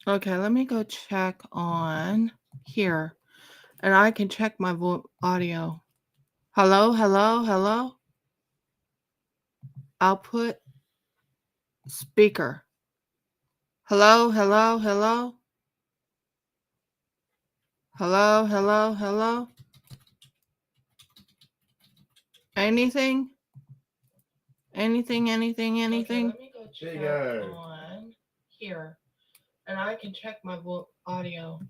Okay, let me go check on here. And I can check my audio. Hello, hello, hello. Output speaker. Hello, hello, hello. Hello, hello, hello. Anything? Anything, anything, anything? Okay, let me go check on here. And I can check my audio.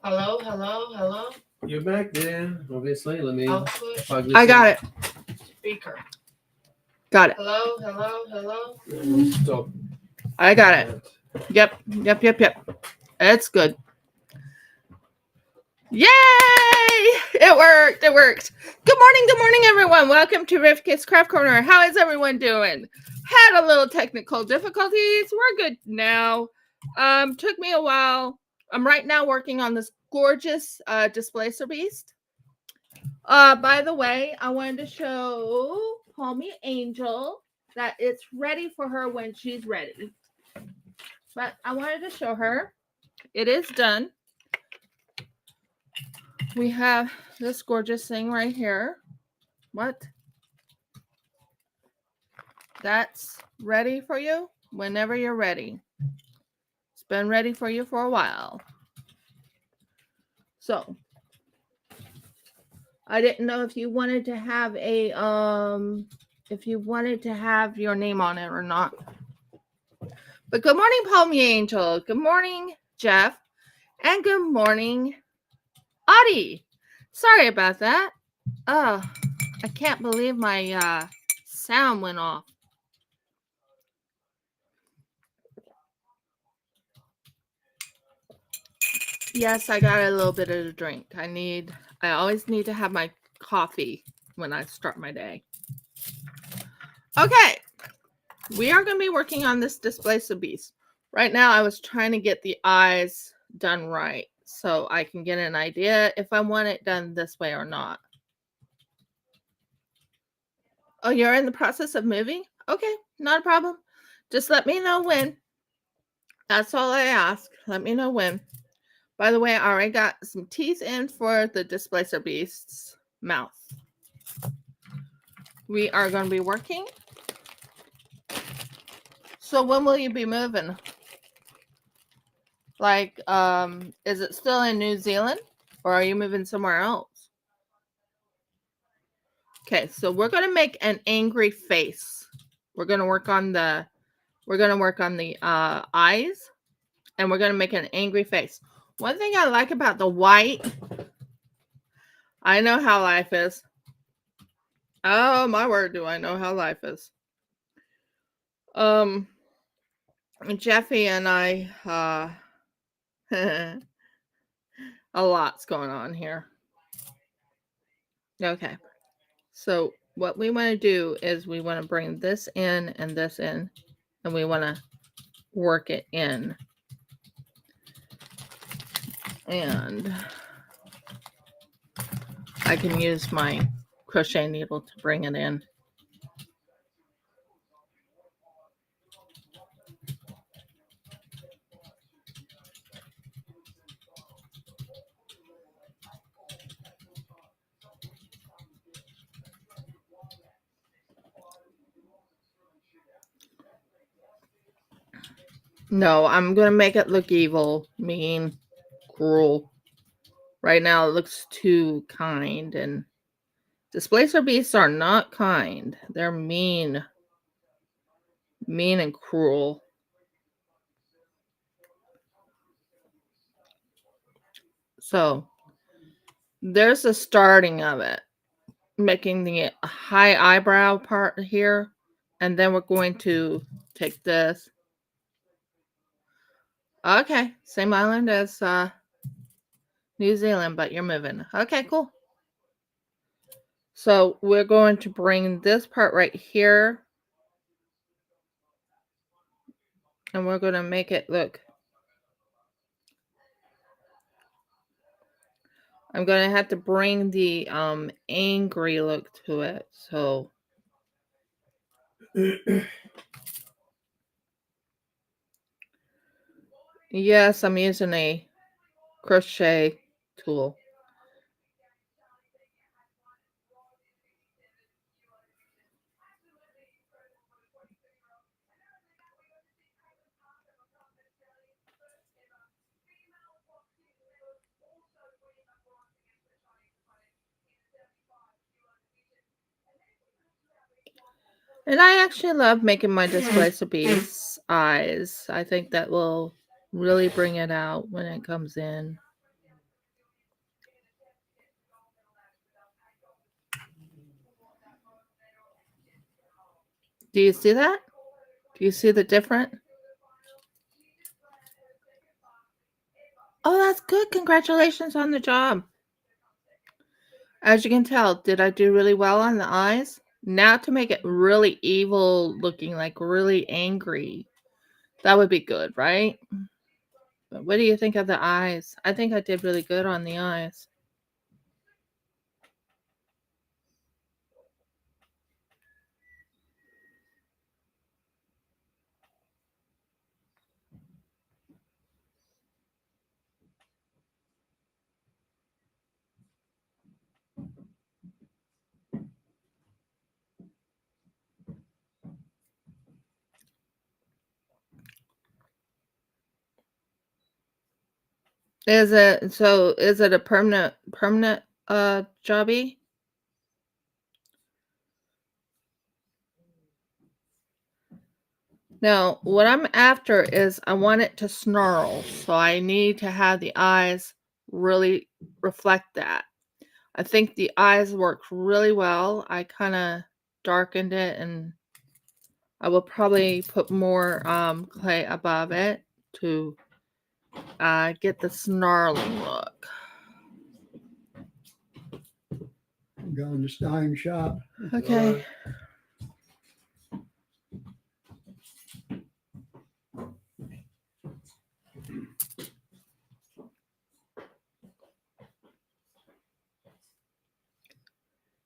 Hello, hello, hello. You're back then, obviously. Let me plug this I got it. Speaker. Got it. Hello, hello, hello. Stop. I got it. Yep. It's good. Yay! It worked. It worked. Good morning, everyone. Welcome to Rivka's Craft Corner. How is everyone doing? Had a little technical difficulties. We're good now. Took me a while. I'm right now working on this gorgeous displacer beast. By the way, I wanted to show Palmy Angel that it's ready for her when she's ready. But I wanted to show her. It is done. We have this gorgeous thing right here. What? That's ready for you whenever you're ready. It's been ready for you for a while. So, I didn't know if you wanted to have your name on it or not. But good morning, Palmy Angel. Good morning, Jeff. And good morning, Audie. Sorry about that. Oh, I can't believe my sound went off. Yes, I got a little bit of a drink. I always need to have my coffee when I start my day. Okay. We are going to be working on this displacer beast. Right now, I was trying to get the eyes done right so I can get an idea if I want it done this way or not. Oh, you're in the process of moving? Okay, not a problem. Just let me know when. That's all I ask. Let me know when. By the way, I already got some teeth in for the displacer beast's mouth. We are going to be working. So when will you be moving? Like, is it still in New Zealand or are you moving somewhere else? Okay, so we're going to make an angry face. We're going to work on the eyes, and we're going to make an angry face. One thing I like about the white, I know how life is. Oh, my word, do I know how life is. Jeffy and I, a lot's going on here. Okay. So what we want to do is we want to bring this in and this in, and we want to work it in. And I can use my crochet needle to bring it in. No, I'm going to make it look evil, mean, cruel. Right now it looks too kind, and displacer beasts are not kind. They're mean and cruel. So there's the starting of it, making the high eyebrow part here, and then we're going to take this. Okay, same island as New Zealand, but you're moving. Okay, cool. So we're going to bring this part right here, and we're going to make it look. I'm going to have to bring the angry look to it. So Yes, I'm using a crochet tool. And I actually love making my displacer piece eyes. I think that will really bring it out when it comes in. Do you see that? Do you see the different? Oh, that's good. Congratulations on the job. As you can tell, did I do really well on the eyes? Now to make it really evil looking, like really angry. That would be good, right? But what do you think of the eyes? I think I did really good on the eyes. Is it a permanent jobby? Now, what I'm after is I want it to snarl, so I need to have the eyes really reflect that. I think the eyes worked really well. I kind of darkened it, and I will probably put more clay above it to get the snarling look. Go in the styling shop. Okay.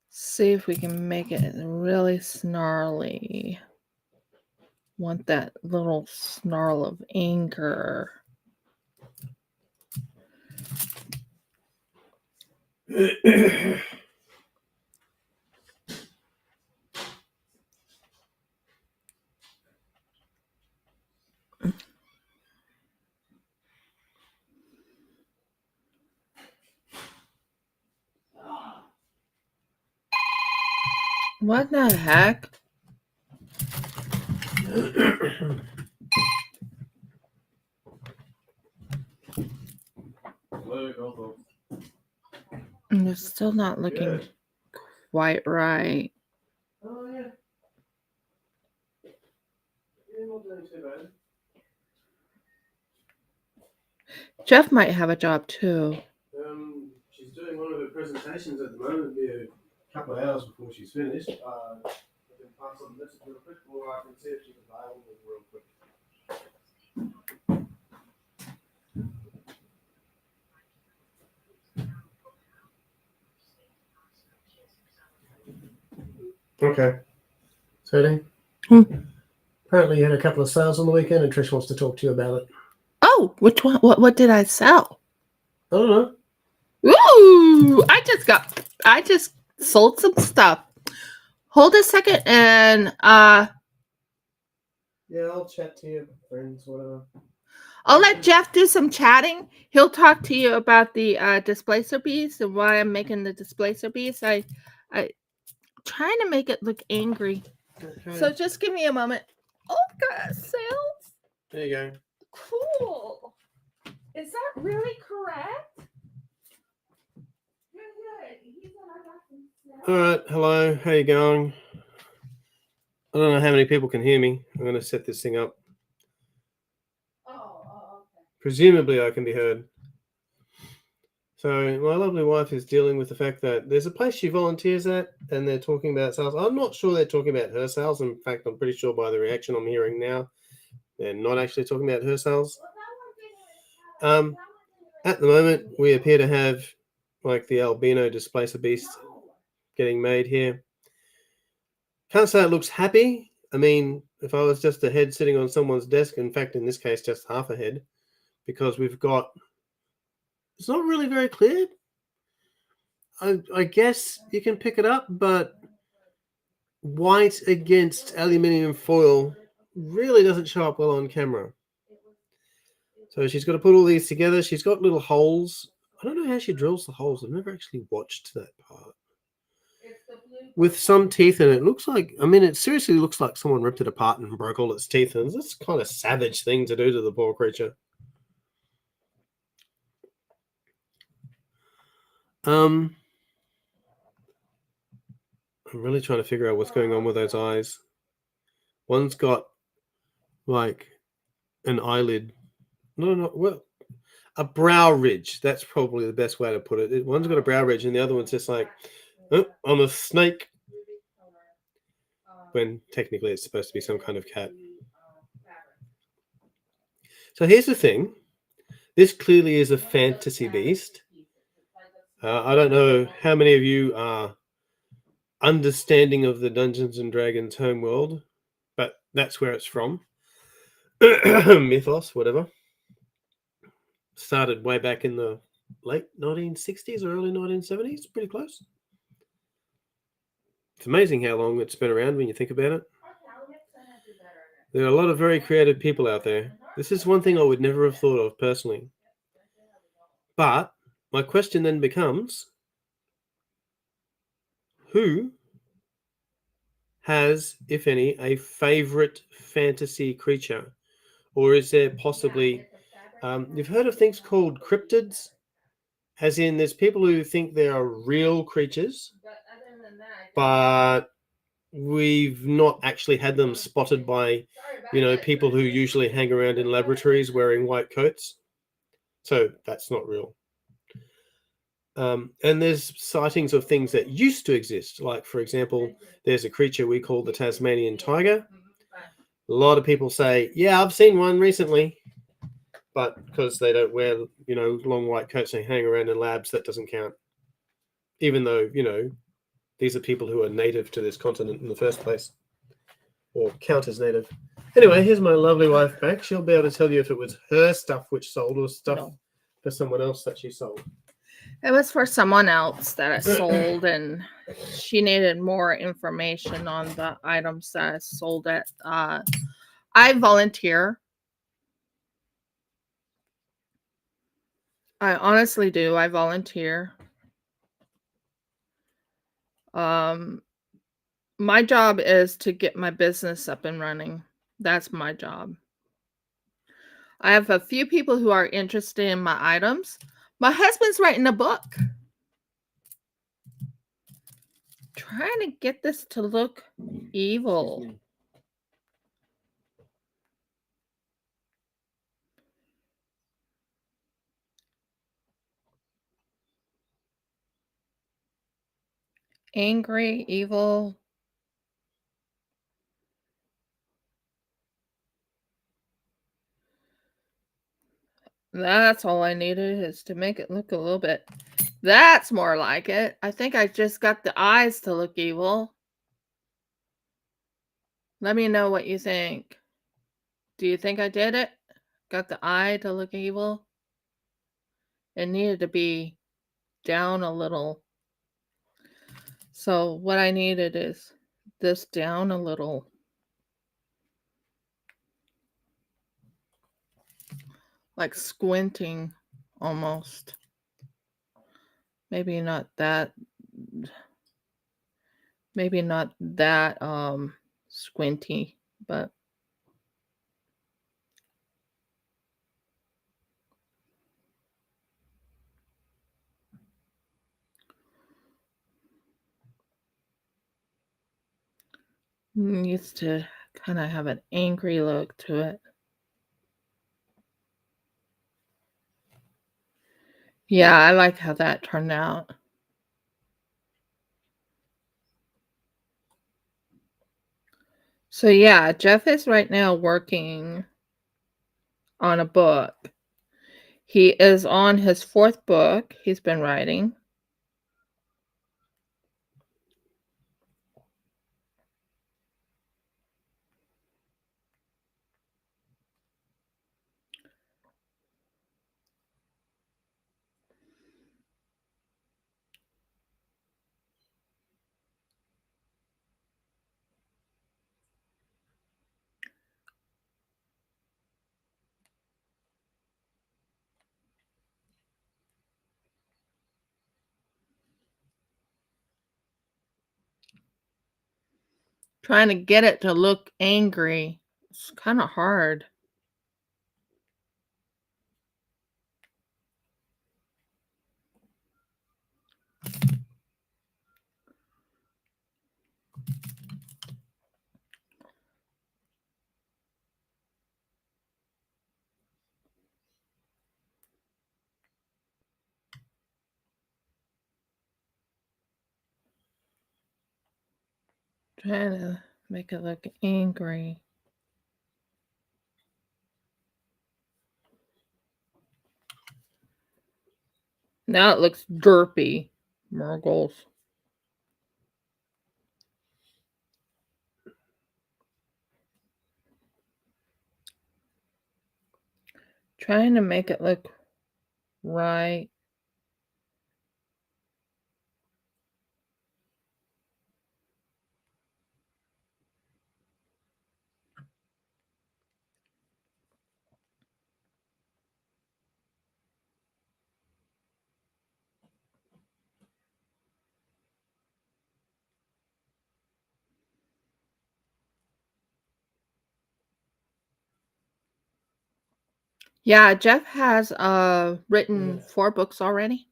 See if we can make it really snarly. Want that little snarl of anger. What the heck? It's still not looking Good. quite right. Oh yeah. Yeah, not doing too bad. Jeff might have a job too. She's doing one of her presentations at the moment. It'll be a couple of hours before she's finished. I can pass on the message real quick, or I can see if she's available real quick. Okay. Tony? Apparently you had a couple of sales on the weekend and Trish wants to talk to you about it. Oh, which one? What did I sell? I don't know. Ooh, I just sold some stuff. Hold a second and Yeah, I'll chat to you, friends, whatever. I'll let Jeff do some chatting. He'll talk to you about the displacer piece and why I'm making the displacer piece. I trying to make it look angry. Okay. So just give me a moment. Oh, got sales. There you go. Cool. Is that really correct? Good. He said I got some sales. All right. Hello. How you going? I don't know how many people can hear me. I'm going to set this thing up. Oh, okay. Presumably I can be heard. So my lovely wife is dealing with the fact that there's a place she volunteers at and they're talking about sales. I'm not sure they're talking about her sales. In fact, I'm pretty sure by the reaction I'm hearing now, they're not actually talking about her sales. At the moment, we appear to have like the albino displacer beast getting made here. Can't say it looks happy. I mean, if I was just a head sitting on someone's desk, in fact, in this case, just half a head, because we've got, it's not really very clear. I guess you can pick it up, but white against aluminium foil really doesn't show up well on camera. So she's got to put all these together. She's got little holes. I don't know how she drills the holes. I've never actually watched that part. With some teeth in it. It looks like, I mean, it seriously looks like someone ripped it apart and broke all its teeth. And that's kind of savage thing to do to the poor creature. I'm really trying to figure out what's going on with those eyes. One's got like an eyelid. No, well, a brow ridge. That's probably the best way to put it. One's got a brow ridge and the other one's just like, oh, I'm a snake. When technically it's supposed to be some kind of cat. So here's the thing. This clearly is a fantasy beast. I don't know how many of you are understanding of the Dungeons and Dragons homeworld, but that's where it's from. Mythos, whatever. Started way back in the late 1960s or early 1970s. Pretty close. It's amazing how long it's been around when you think about it. There are a lot of very creative people out there. This is one thing I would never have thought of personally. But my question then becomes, who has, if any, a favorite fantasy creature? Or is there possibly, you've heard of things called cryptids? As in, there's people who think they are real creatures, but we've not actually had them spotted by, people who usually hang around in laboratories wearing white coats. So that's not real. And there's sightings of things that used to exist. Like, for example, there's a creature we call the Tasmanian tiger. A lot of people say, yeah, I've seen one recently. But because they don't wear, long white coats and hang around in labs, that doesn't count. Even though, these are people who are native to this continent in the first place. Or count as native. Anyway, here's my lovely wife back. She'll be able to tell you if it was her stuff which sold or stuff for someone else that she sold. It was for someone else that it sold, and she needed more information on the items that I sold it. I volunteer. I honestly do. I volunteer. My job is to get my business up and running. That's my job. I have a few people who are interested in my items. My husband's writing a book. Trying to get this to look evil. Angry, evil. That's all I needed, is to make it look a little bit. That's more like it. I think I just got the eyes to look evil. Let me know what you think. Do you think I did it? Got the eye to look evil? It needed to be down a little. So what I needed is this down a little. Like squinting almost. Maybe not that squinty, but needs to kind of have an angry look to it. Yeah, I like how that turned out. So yeah, Jeff is right now working on a book. He is on his 4th book he's been writing. Trying to get it to look angry. It's kind of hard. Trying to make it look angry. Now it looks derpy. Murgles. Trying to make it look right. Yeah, Jeff has written 4 books already,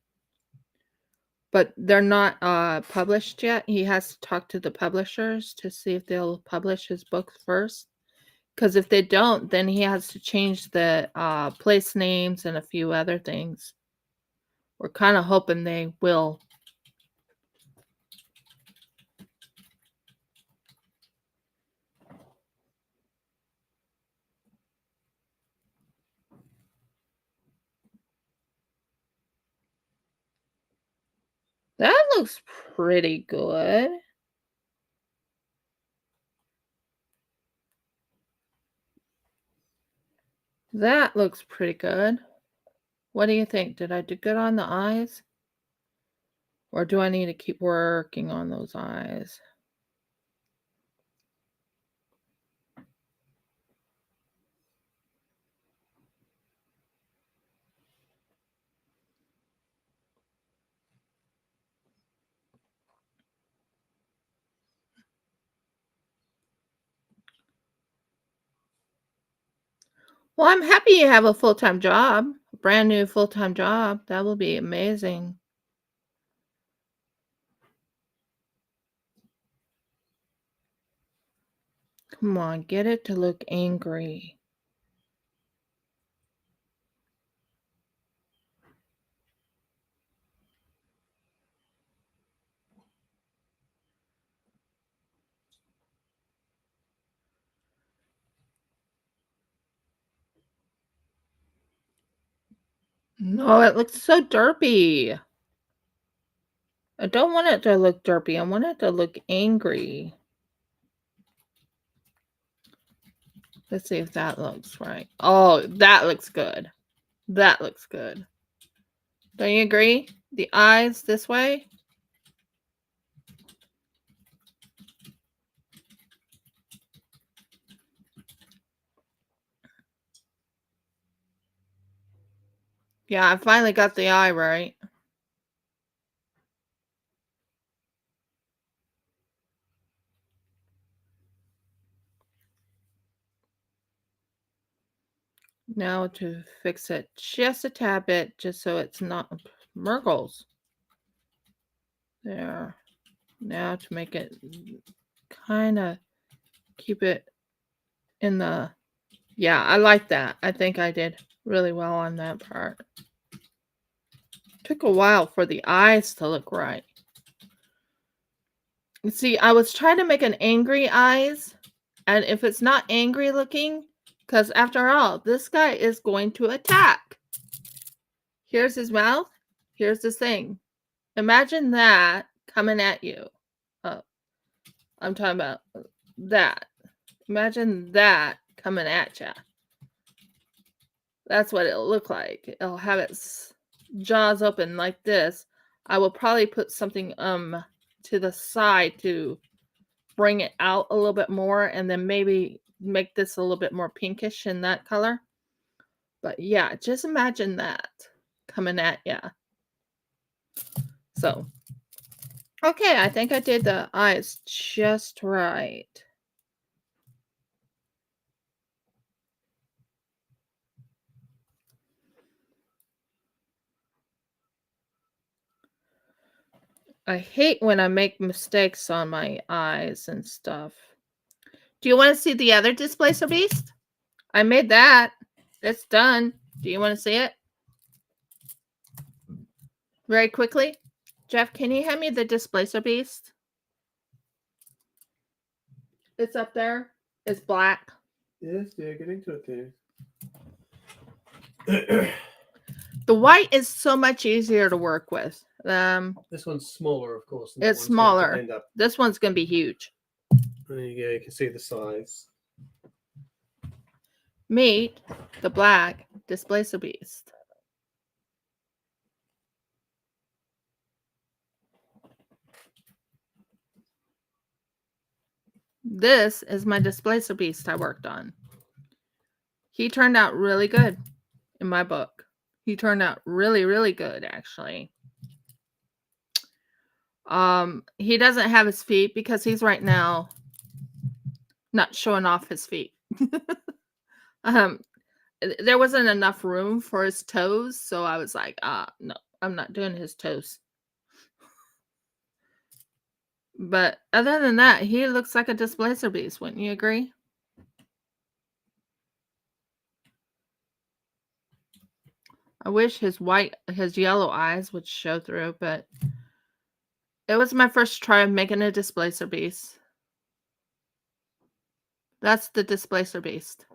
but they're not published yet. He has to talk to the publishers to see if they'll publish his books first. Because if they don't, then he has to change the place names and a few other things. We're kind of hoping they will. That looks pretty good. That looks pretty good. What do you think? Did I do good on the eyes? Or do I need to keep working on those eyes? Well, I'm happy you have a full-time job, a brand new full-time job. That will be amazing. Come on, get it to look angry. No, it looks so derpy. I don't want it to look derpy. I want it to look angry. Let's see if that looks right. Oh, that looks good. That looks good. Don't you agree? The eyes this way? Yeah, I finally got the eye right. Now to fix it just a tad bit, just so it's not Murgles. There. Now to make it kind of keep it in the... Yeah, I like that. I think I did really well on that part. Took a while for the eyes to look right. You see, I was trying to make an angry eyes, and if it's not angry looking, because after all, this guy is going to attack. Here's his mouth. Here's this thing. Imagine that coming at you. I'm talking about that. Imagine that coming at you. That's what it'll look like. It'll have its jaws open like this. I will probably put something to the side to bring it out a little bit more, and then maybe make this a little bit more pinkish in that color. But yeah, just imagine that coming at you. So, okay, I think I did the eyes just right. I hate when I make mistakes on my eyes and stuff. Do you want to see the other displacer beast? I made that. It's done. Do you want to see it? Very quickly. Jeff, can you hand me the displacer beast? It's up there. It's black. Yes, yeah, get into it there. The white is so much easier to work with. This one's smaller, of course. and It's that one's going to smaller. end up. This one's going to be huge. There you go. You can see the size. Meet the black displacer beast. This is my displacer beast I worked on. He turned out really good in my book. He turned out really, really good, actually. He doesn't have his feet because he's right now not showing off his feet. There wasn't enough room for his toes, so I was like, no, I'm not doing his toes. But other than that, he looks like a displacer beast, wouldn't you agree? I wish his yellow eyes would show through, but it was my first try of making a displacer beast. That's the displacer beast.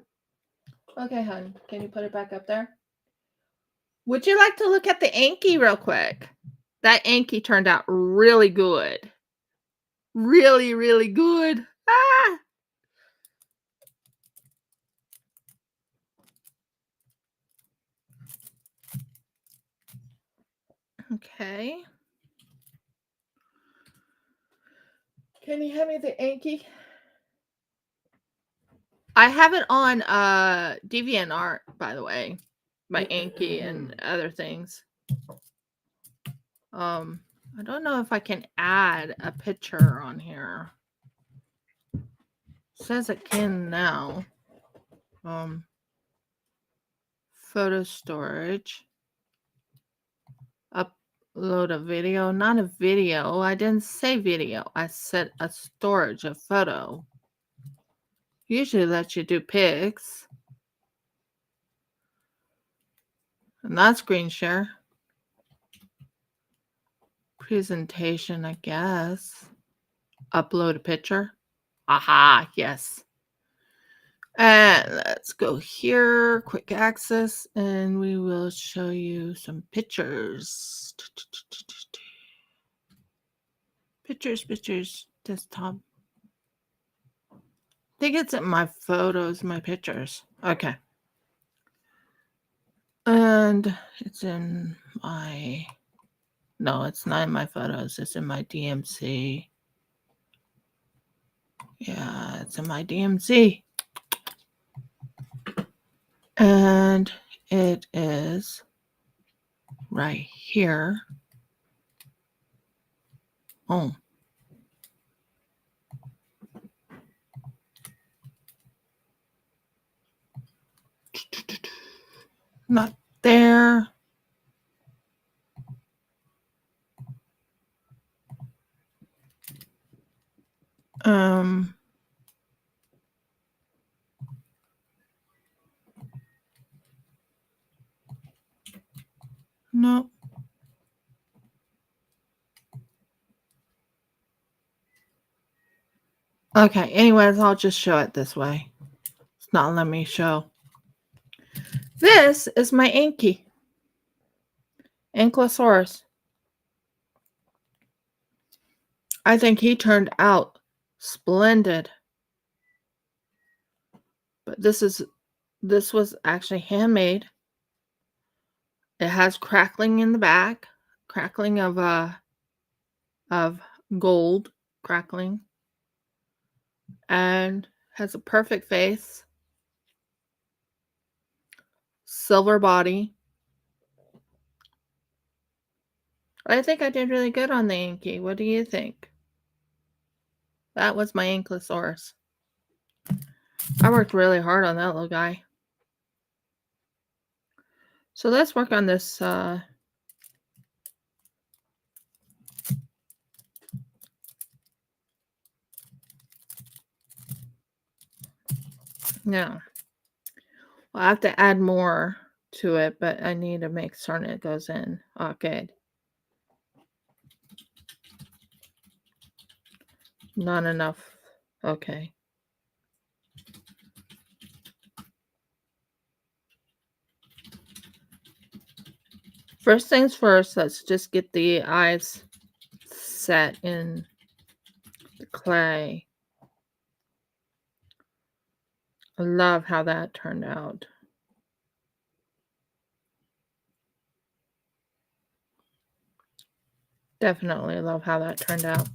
Okay, hon, can you put it back up there? Would you like to look at the Anki real quick? That Anki turned out really good. Really, really good. Ah! Okay. Can you hand me the Anki? I have it on DeviantArt, by the way. My Anki and other things. I don't know if I can add a picture on here. It says it can now. Photo storage. Upload a video. Not a video. I didn't say video. I said a storage, a photo. Usually lets you do pics. And that's screen share. Presentation, I guess. Upload a picture. Aha, yes. And let's go here, quick access, and we will show you some pictures. Pictures, desktop. I think it's in my photos, my pictures. Okay. And it's in my, no, it's not in my photos. It's in my DMC. Yeah, it's in my DMC. And it is right here. Oh. Not there. No. Okay, anyways, I'll just show it this way. It's not letting me show. This is my Anki. Ankylosaurus. I think he turned out splendid. But this was actually handmade. It has crackling in the back, crackling of gold crackling, and has a perfect face, silver body. I think I did really good on the Anki. What do you think? That was my Ankylosaurus. I worked really hard on that little guy. So let's work on this Yeah. Well, I have to add more to it, but I need to make certain it goes in. Oh, good. Not enough. Okay. First things first, let's just get the eyes set in the clay. I love how that turned out. Definitely love how that turned out.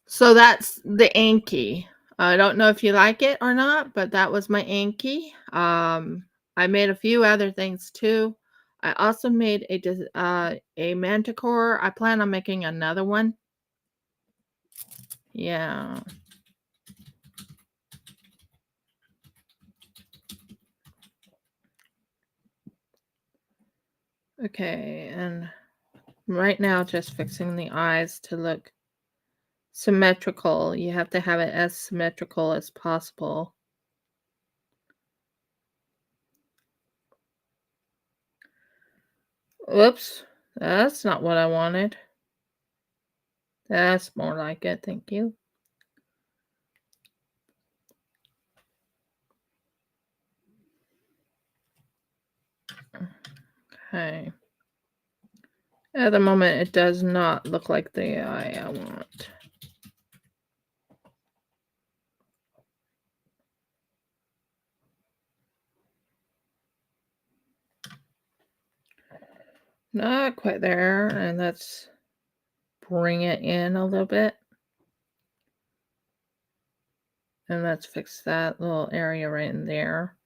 So that's the Anki. I don't know if you like it or not, but that was my Anki. I made a few other things too. I also made a manticore. I plan on making another one. Yeah. Okay, and right now just fixing the eyes to look symmetrical. You have to have it as symmetrical as possible. Oops, that's not what I wanted. That's more like it, thank you. Okay. At the moment, it does not look like the eye I want. Not quite there, and let's bring it in a little bit. And let's fix that little area right in there.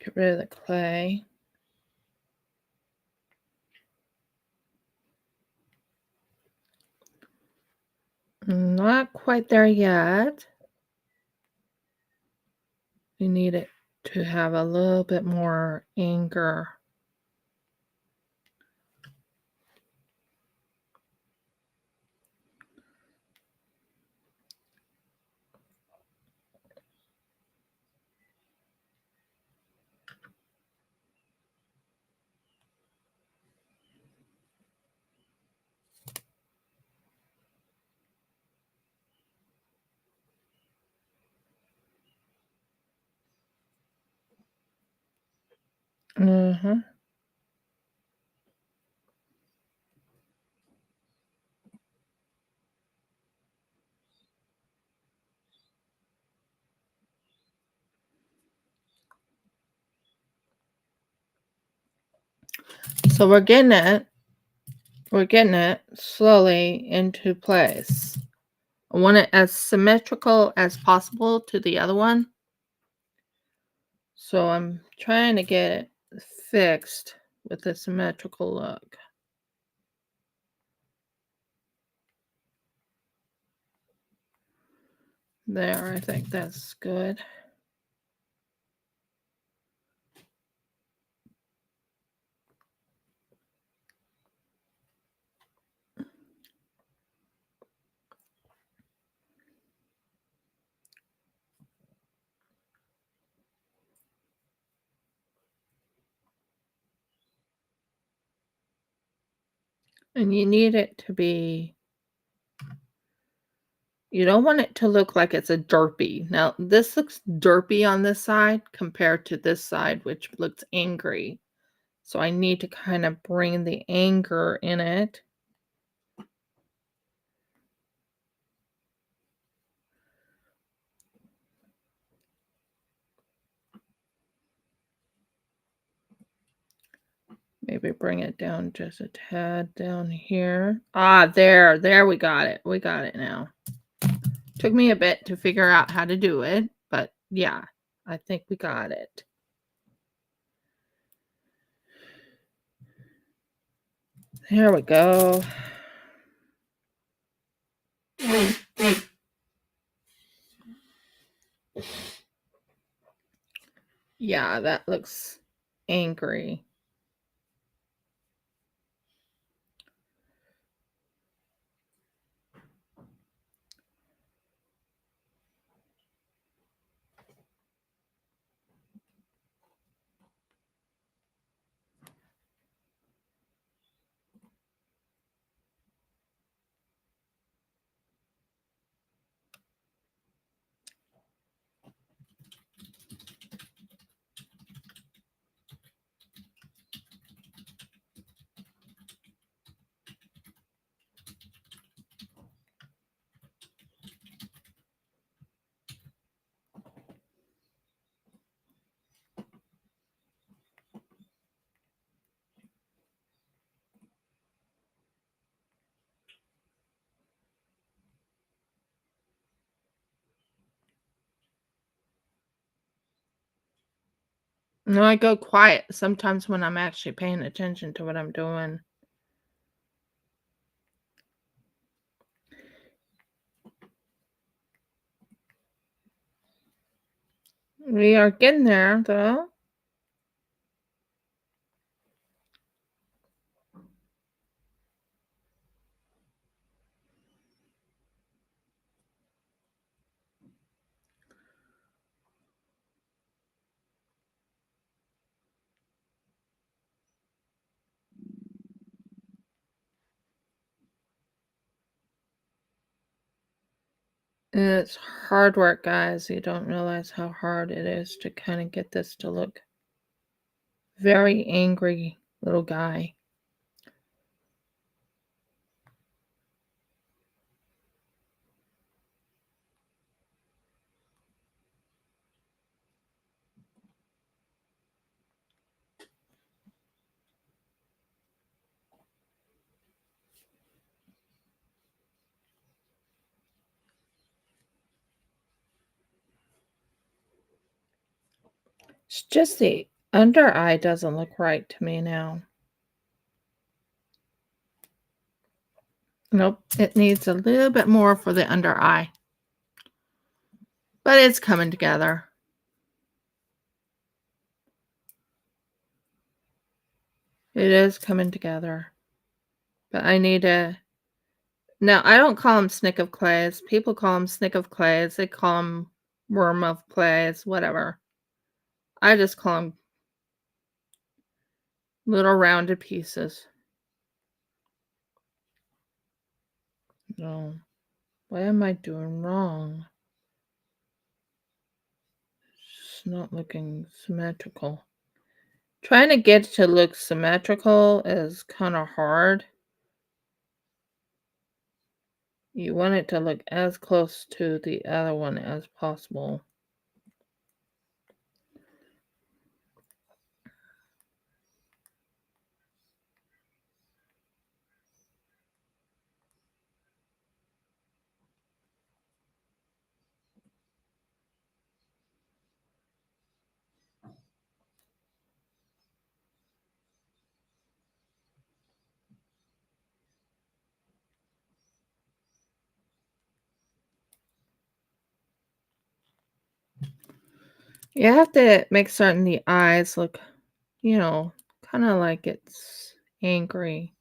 Get rid of the clay. Not quite there yet. We need it to have a little bit more anger. Mm-hmm. So we're getting it slowly into place. I want it as symmetrical as possible to the other one. So I'm trying to get it fixed with a symmetrical look. There, I think that's good. And you need it to be, you don't want it to look like it's a derpy. Now, this looks derpy on this side compared to this side, which looks angry. So I need to kind of bring the anger in it. Maybe bring it down just a tad down here. Ah, there we got it. We got it now. Took me a bit to figure out how to do it, but yeah, I think we got it. There we go. Yeah, that looks angry. No, I go quiet sometimes when I'm actually paying attention to what I'm doing. We are getting there, though. It's hard work, guys. You don't realize how hard it is to kind of get this to look very angry little guy. It's just the under eye doesn't look right to me now. Nope, it needs a little bit more for the under eye. But it's coming together. It is coming together. But I need to... Now, I don't call them snick of clays. People call them snick of clays. They call them worm of clays, whatever. I just call them little rounded pieces. No. What am I doing wrong? It's not looking symmetrical. Trying to get it to look symmetrical is kind of hard. You want it to look as close to the other one as possible. You have to make certain the eyes look, kind of like it's angry.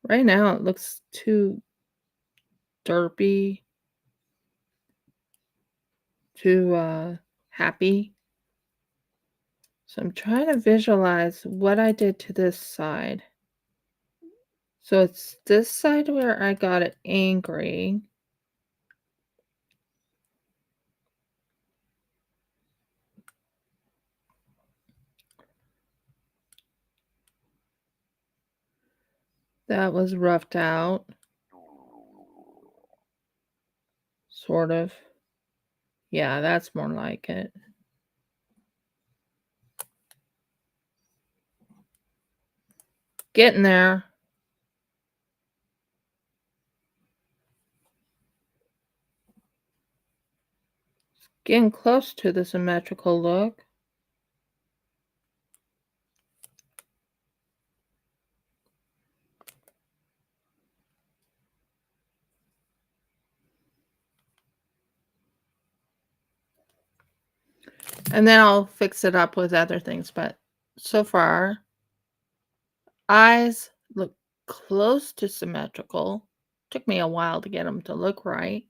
Right now it looks too derpy, too happy. So I'm trying to visualize what I did to this side. So it's this side where I got it angry. That was roughed out. Sort of. Yeah, that's more like it. Getting there. Getting close to the symmetrical look. And then I'll fix it up with other things. But so far, eyes look close to symmetrical. Took me a while to get them to look right.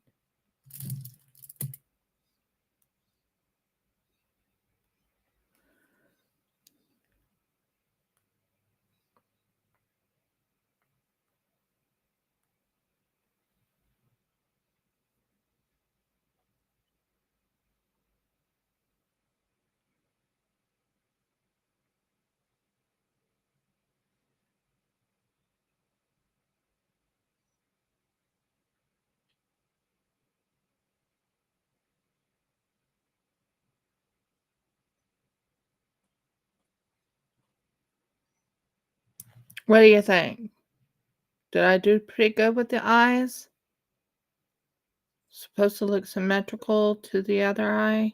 What do you think? Did I do pretty good with the eyes? Supposed to look symmetrical to the other eye.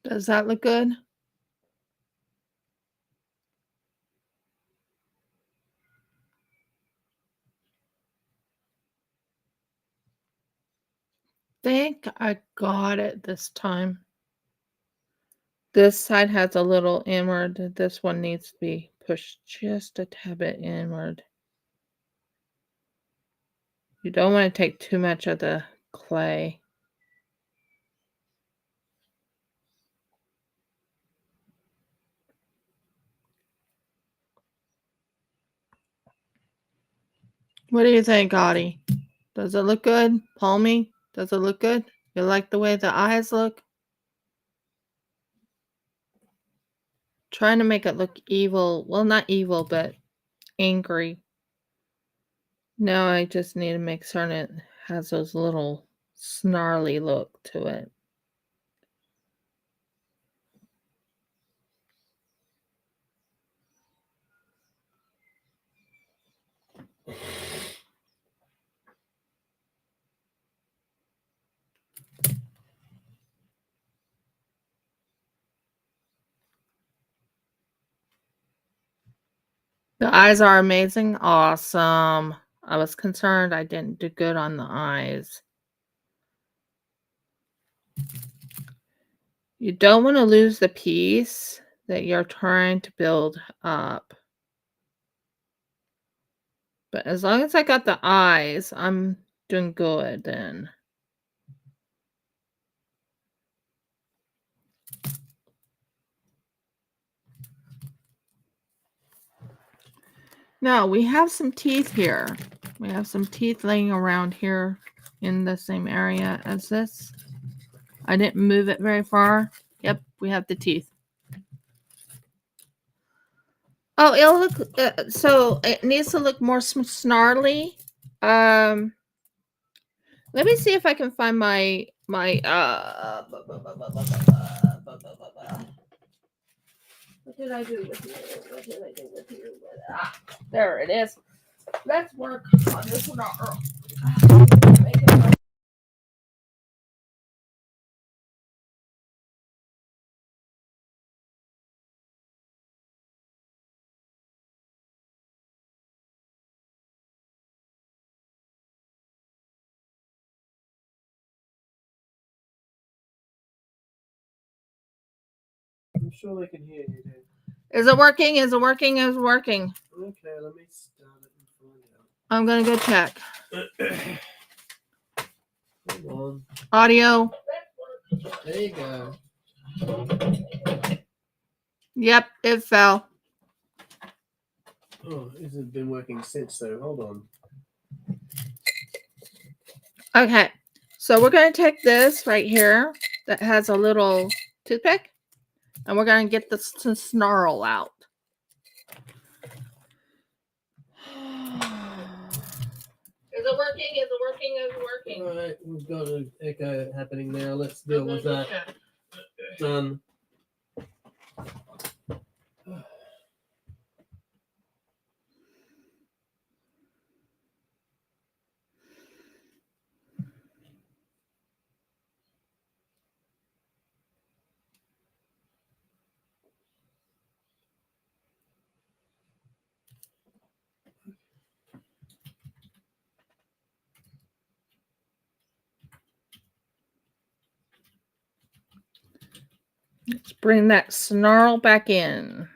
Does that look good? Think I got it this time. This side has a little inward. This one needs to be pushed just a tad bit inward. You don't want to take too much of the clay. What do you think, Audie? Does it look good? Palmy, does it look good? You like the way the eyes look? Trying to make it look evil. Well, not evil, but angry. Now I just need to make certain it has those little snarly look to it. The eyes are amazing. Awesome. I was concerned I didn't do good on the eyes. You don't want to lose the piece that you're trying to build up. But as long as I got the eyes, I'm doing good then. Now we have some teeth here. We have some teeth laying around here in the same area as this. I didn't move it very far. Yep, we have the teeth. Oh, it'll look so it needs to look more snarly. Let me see if I can find my what did I do with you? What did I do with you? There it is. Let's work on this one. I'm sure they can hear you, dude. Is it working? Is it working? Is it working? Okay, let me start it and find out. I'm gonna go check. Hold on. Audio. There you go. Yep, it fell. Oh, it hasn't been working since, though. Hold on. Okay, so we're gonna take this right here that has a little toothpick, and we're gonna get the snarl out. Is it working? Is it working? Is it working? All right, we've got an echo happening now. Let's deal with that. Done. Let's bring that snarl back in.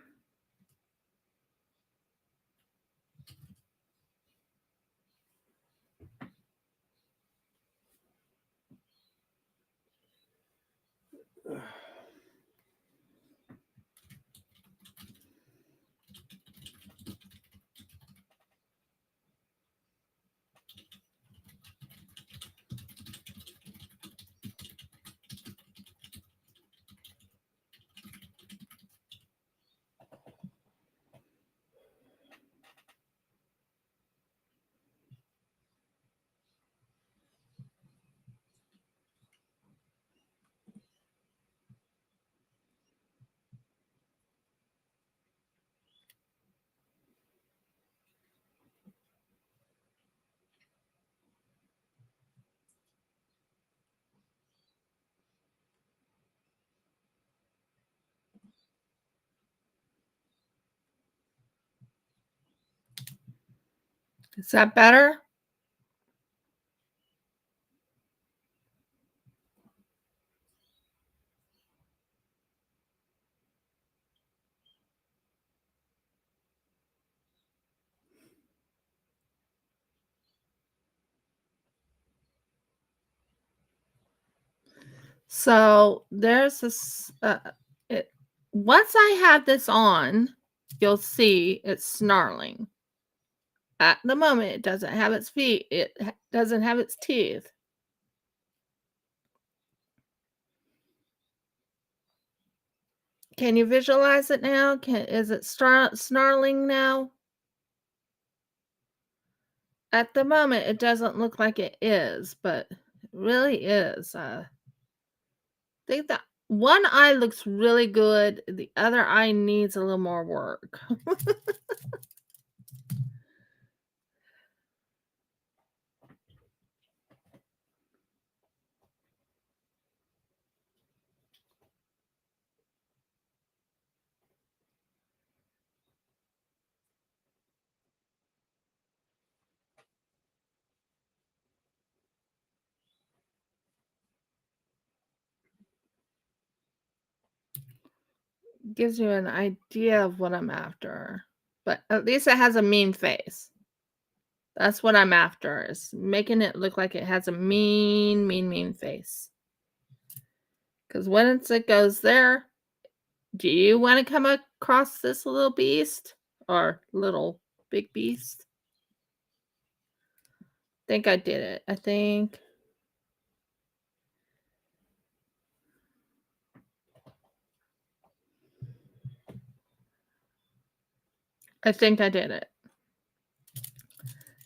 Is that better? So there's this. Once I have this on, you'll see it's snarling. At the moment, it doesn't have its feet. It doesn't have its teeth. Can you visualize it now? Is it snarling now? At the moment, it doesn't look like it is, but it really is. I think that one eye looks really good. The other eye needs a little more work. Gives you an idea of what I'm after. But at least it has a mean face. That's what I'm after, is making it look like it has a mean face. Because once it goes there, do you want to come across this little beast? Or little big beast? I think I did it. I think I did it.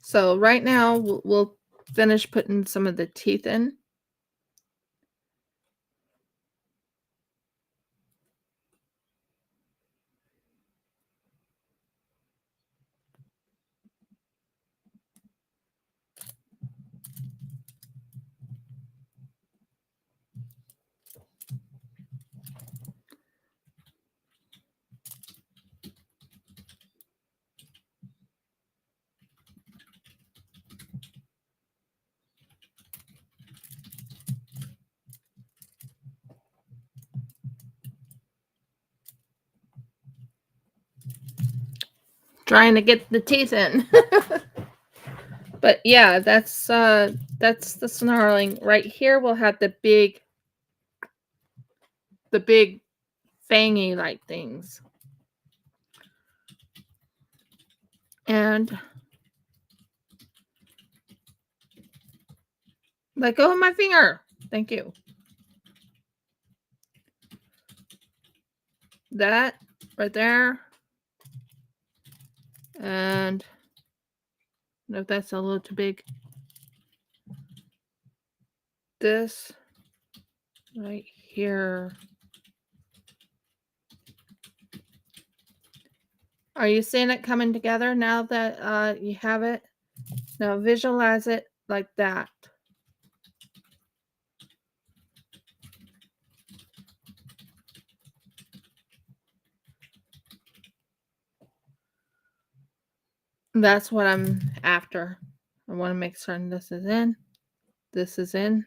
So right now we'll finish putting some of the teeth in. Trying to get the teeth in. But yeah, that's the snarling. Right here we'll have the big fangy like things. And let go of my finger. Thank you. That right there. And no, that's a little too big. This right here. Are you seeing it coming together now that you have it? Now visualize it like that. That's what I'm after. I want to make certain this is in. This is in.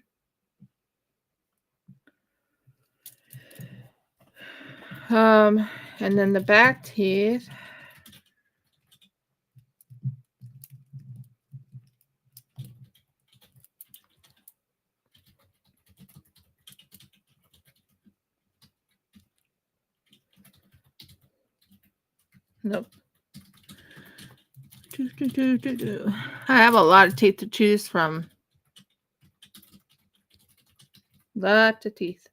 And then the back teeth. Nope. I have a lot of teeth to choose from. Lots of teeth.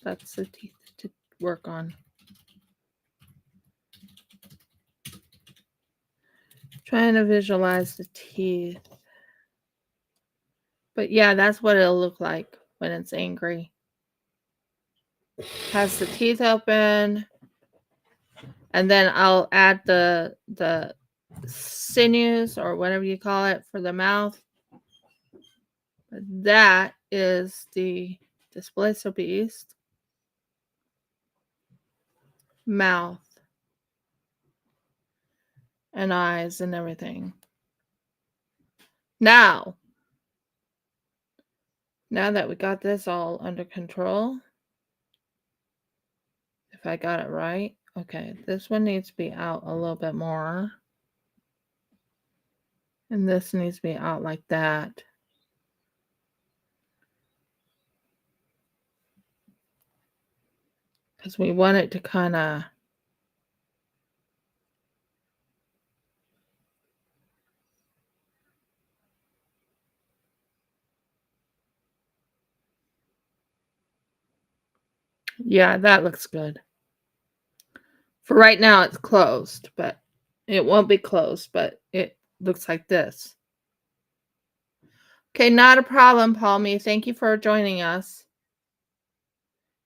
That's the teeth to work on. Trying to visualize the teeth. But yeah, that's what it'll look like when it's angry. Has the teeth open. And then I'll add the sinews or whatever you call it for the mouth. That is the displacer beast. Mouth and eyes and everything. Now that we got this all under control, if I got it right, okay, this one needs to be out a little bit more. And this needs to be out like that. Because we want it to kind of... Yeah, that looks good. For right now, it's closed, but it won't be closed, but it looks like this. Okay, not a problem, Palmy. Thank you for joining us.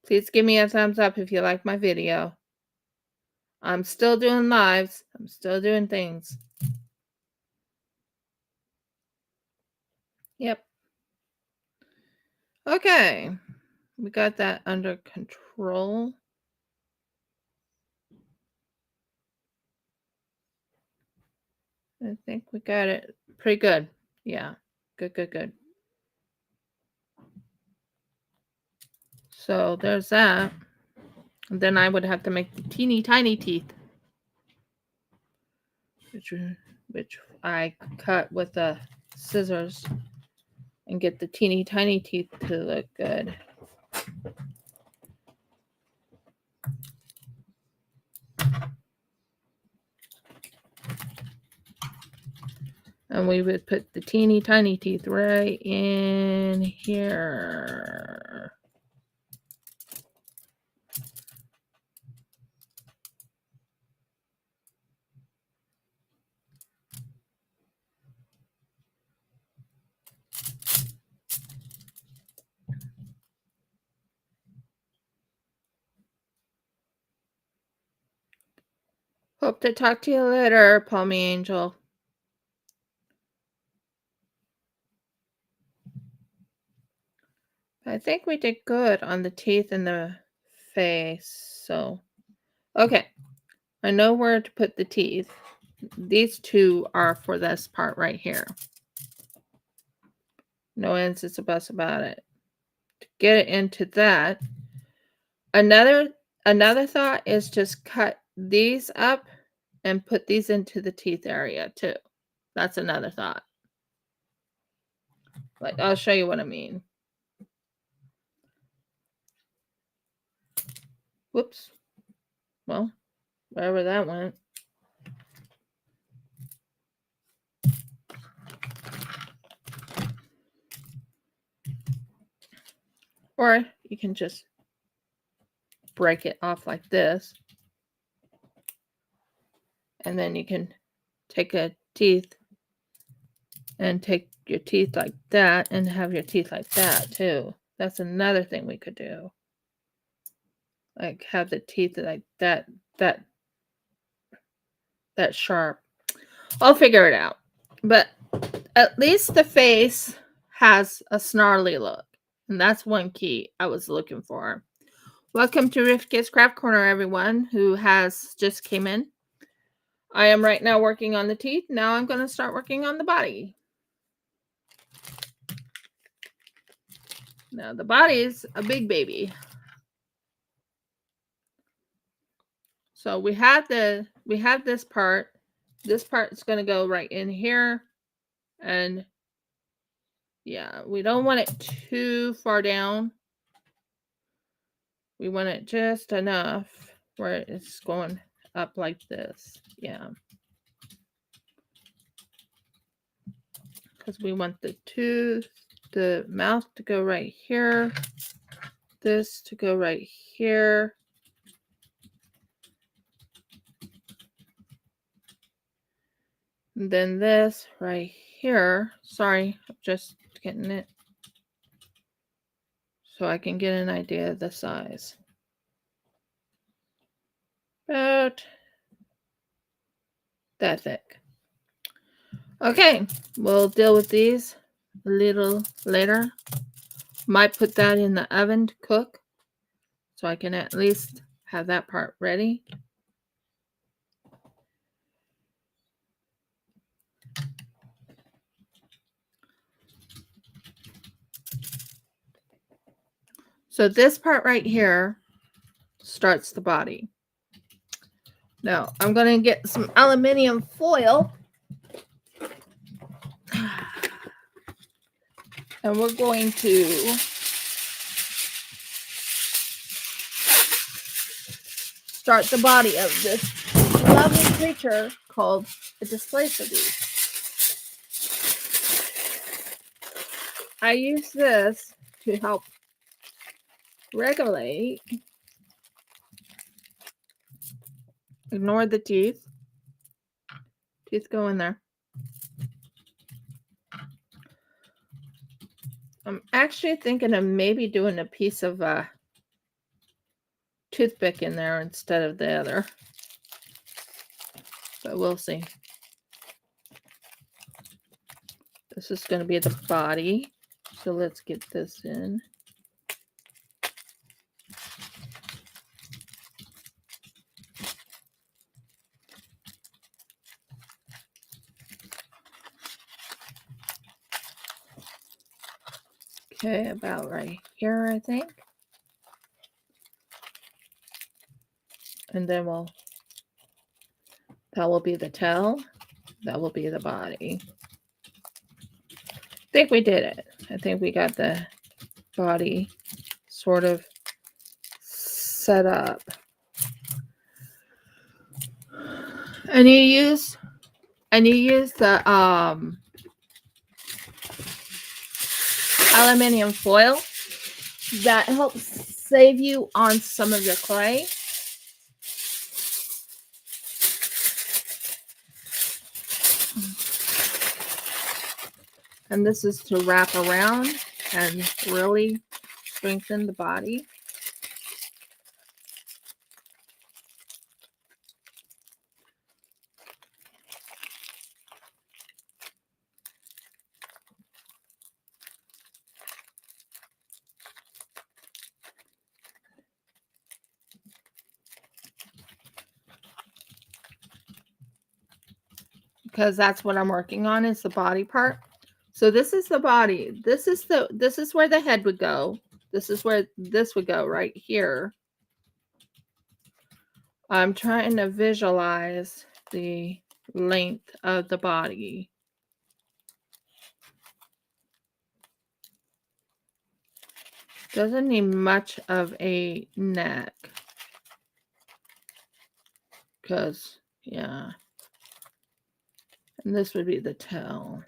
Please give me a thumbs up if you like my video. I'm still doing lives. I'm still doing things. Yep. Okay. We got that under control. I think we got it pretty good. Yeah. Good. So there's that. And then I would have to make the teeny tiny teeth, which I cut with the scissors and get the teeny tiny teeth to look good. And we would put the teeny tiny teeth right in here. Hope to talk to you later, Palmy Angel. I think we did good on the teeth and the face. So, okay. I know where to put the teeth. These two are for this part right here. No ands, it's a bus about it. To get it into that. Another thought is just cut these up and put these into the teeth area too. That's another thought. Like, I'll show you what I mean. Whoops. Well, wherever that went. Or you can just break it off like this. And then you can take a teeth and take your teeth like that and have your teeth like that too. That's another thing we could do. Like have the teeth like that sharp. I'll figure it out. But at least the face has a snarly look. And that's one key I was looking for. Welcome to Rifka's Craft Corner, everyone who has just came in. I am right now working on the teeth. Now I'm going to start working on the body. Now the body is a big baby. So we have this part. This part is going to go right in here. And yeah, we don't want it too far down. We want it just enough where it's going up like this. Yeah. Because we want the mouth to go right here. This to go right here. And then this right here. Sorry, I'm just getting it so I can get an idea of the size. About that thick. Okay, we'll deal with these a little later. Might put that in the oven to cook so I can at least have that part ready. So this part right here starts the body. Now I'm going to get some aluminum foil. And we're going to start the body of this lovely creature called a displacer beast. I use this to help regulate. Ignore the teeth. Teeth go in there. I'm actually thinking of maybe doing a piece of toothpick in there instead of the other. But we'll see. This is going to be the body. So let's get this in. Okay, about right here, I think. And then that will be the tail. That will be the body. I think we did it. I think we got the body sort of set up. And you use the aluminum foil that helps save you on some of your clay. And this is to wrap around and really strengthen the body. Because that's what I'm working on, is the body part. So this is the body. This is where the head would go. This is where this would go, right here. I'm trying to visualize the length of the body. Doesn't need much of a neck. Because, yeah. And this would be the tail.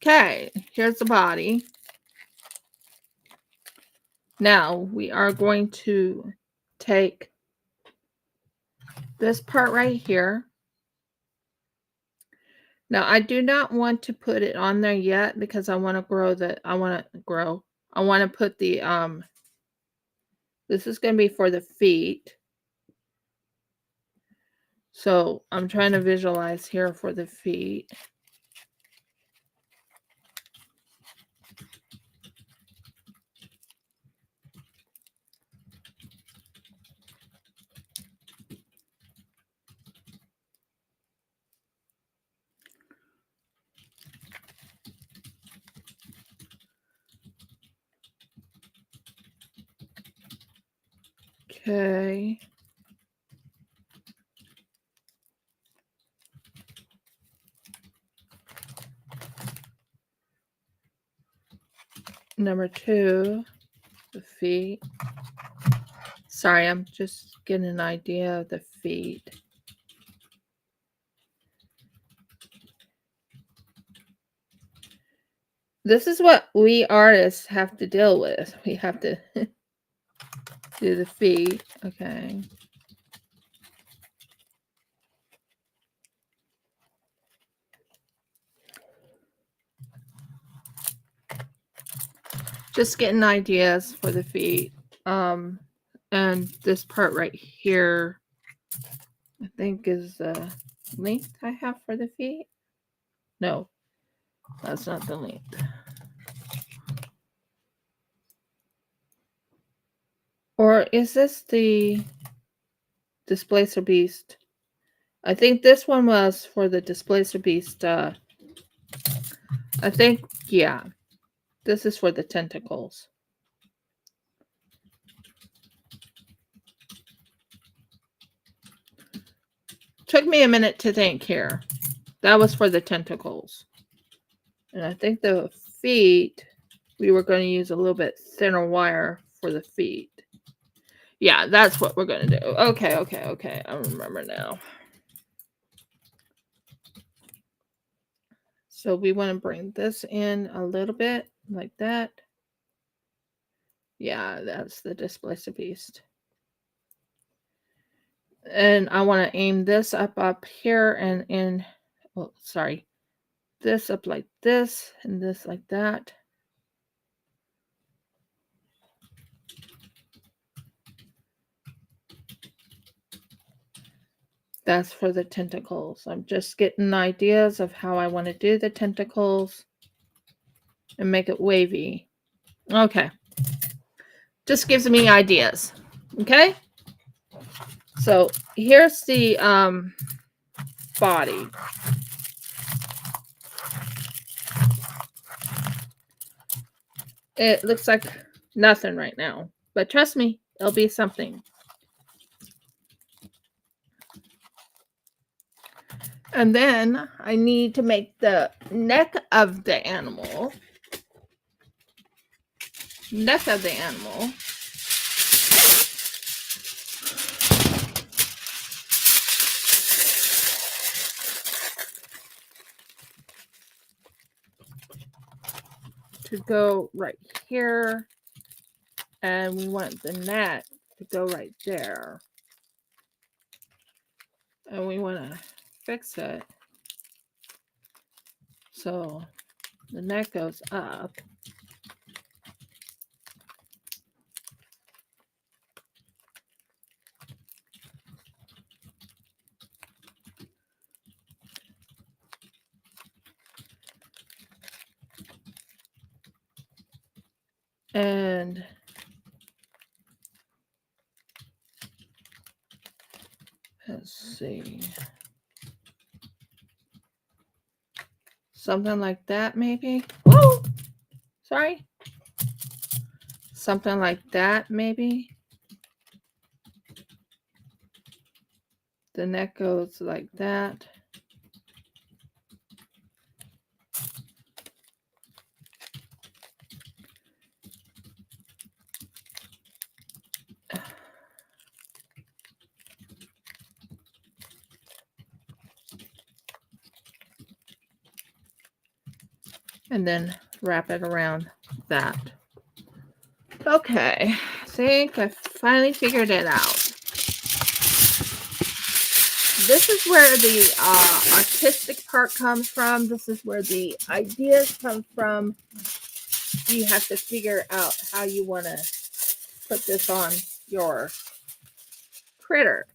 Okay, here's the body. Now we are going to take this part right here. Now I do not want to put it on there yet because I want to put the this is going to be for the feet. So I'm trying to visualize here for the feet. Okay. Number 2, the feet. Sorry, I'm just getting an idea of the feet. This is what we artists have to deal with. We have to do the feet. Okay. Just getting ideas for the feet. And this part right here, I think is the length I have for the feet. No, that's not the length. Or is this the displacer beast? I think this one was for the displacer beast. I think, yeah. This is for the tentacles. Took me a minute to think here. That was for the tentacles. And I think the feet, we were going to use a little bit thinner wire for the feet. Yeah, that's what we're going to do. Okay. I remember now. So we want to bring this in a little bit like that. Yeah, that's the displacer piece. And I want to aim this up here and in, oh, sorry, this up like this and this like that. That's for the tentacles. I'm just getting ideas of how I want to do the tentacles and make it wavy. Okay. Just gives me ideas. Okay. So here's the body. It looks like nothing right now, but trust me, it'll be something. And then I need to make the neck of the animal. To go right here. And we want the neck to go right there. And we want to fix it so the neck goes up. And let's see. Something like that, maybe. Oh, sorry. Something like that, maybe. The neck goes like that. And then wrap it around that. Okay, I think I finally figured it out. This is where the artistic part comes from. This is where the ideas come from. You have to figure out how you want to put this on your critter.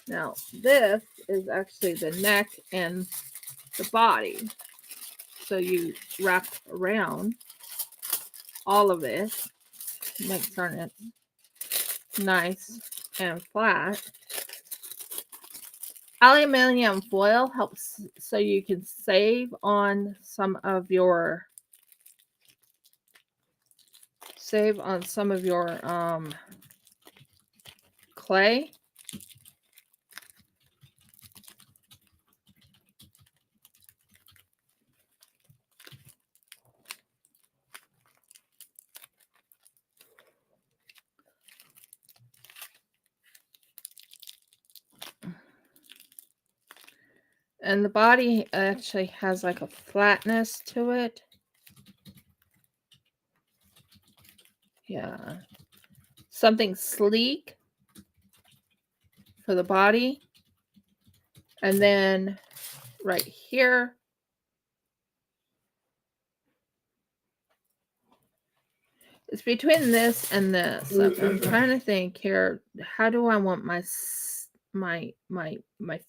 Now, this is actually the neck and the body. So you wrap around all of it, make it nice and flat. Aluminum foil helps so you can save on some of your clay. And the body actually has like a flatness to it. Yeah. Something sleek for the body. And then right here, it's between this and this. I'm trying to think here, how do I want my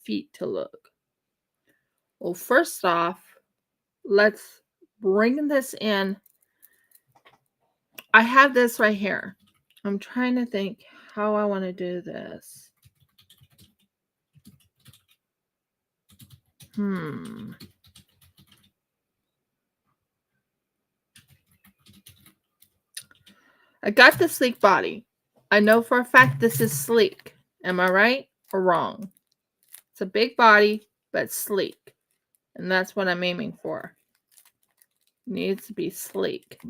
feet to look? Well, first off, let's bring this in. I have this right here. I'm trying to think how I want to do this. I got the sleek body. I know for a fact this is sleek. Am I right or wrong? It's a big body, but sleek. And that's what I'm aiming for. Needs to be sleek.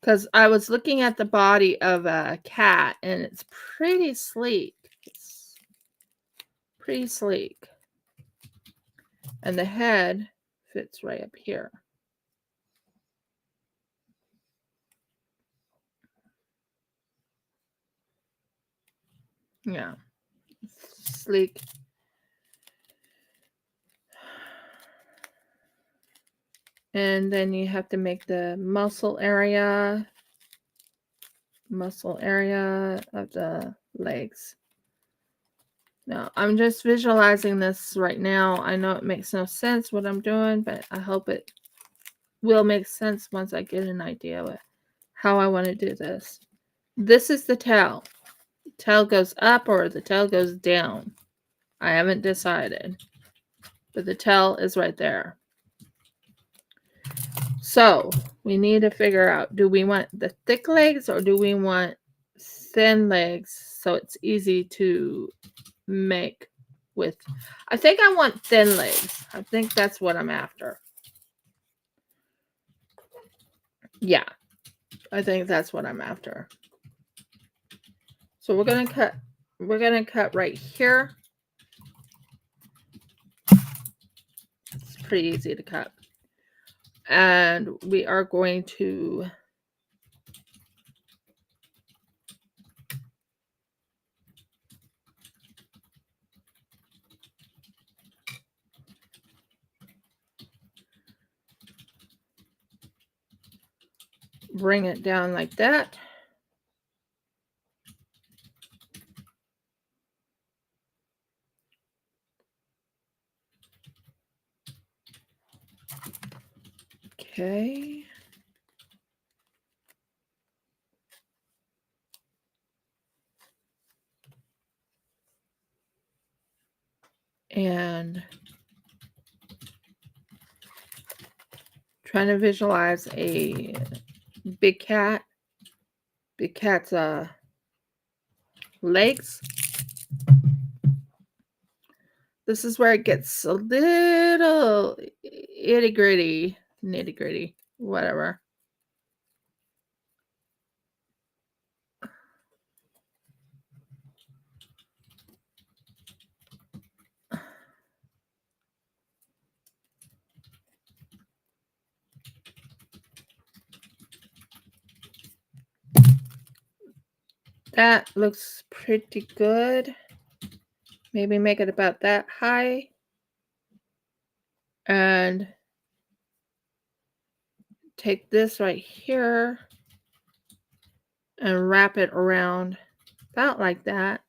Because I was looking at the body of a cat, and it's pretty sleek. It's pretty sleek. And the head fits right up here. Yeah. Sleek. And then you have to make the muscle area of the legs. Now, I'm just visualizing this right now. I know it makes no sense what I'm doing, but I hope it will make sense once I get an idea of how I want to do this. This is the tail. The tail goes up or the tail goes down. I haven't decided, but the tail is right there. So we need to figure out, do we want the thick legs or do we want thin legs so it's easy to make with? I think I want thin legs. I think that's what I'm after. Yeah, I think that's what I'm after. So we're gonna cut right here. It's pretty easy to cut. And we are going to bring it down like that. Okay. And trying to visualize a big cat. Big cat's legs. This is where it gets a little itty gritty, nitty gritty, whatever. That looks pretty good. Maybe make it about that high. And take this right here and wrap it around about like that.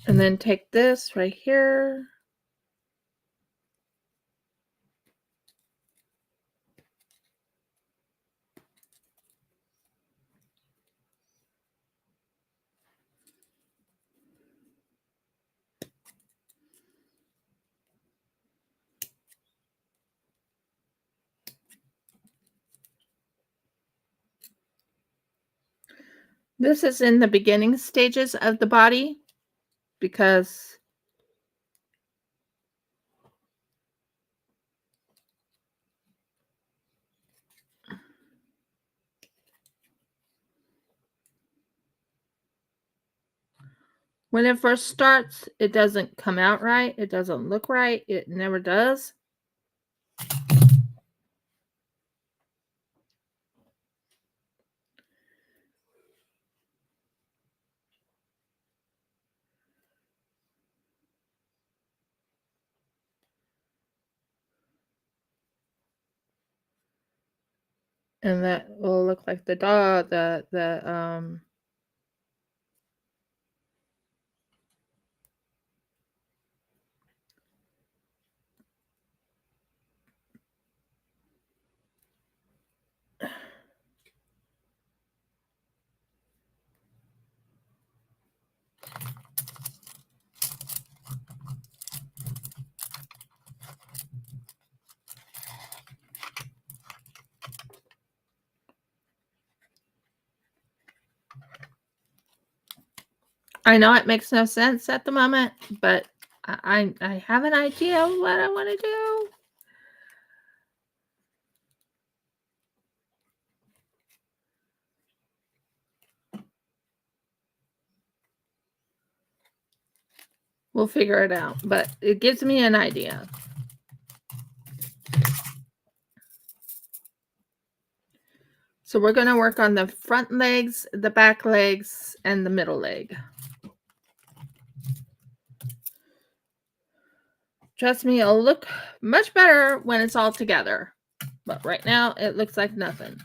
And then take this right here. This is in the beginning stages of the body because when it first starts, it doesn't come out right. It doesn't look right. It never does. And that will look like the dog, I know it makes no sense at the moment, but I have an idea of what I want to do. We'll figure it out, but it gives me an idea. So we're going to work on the front legs, the back legs, and the middle leg. Trust me, it'll look much better when it's all together. But right now, it looks like nothing.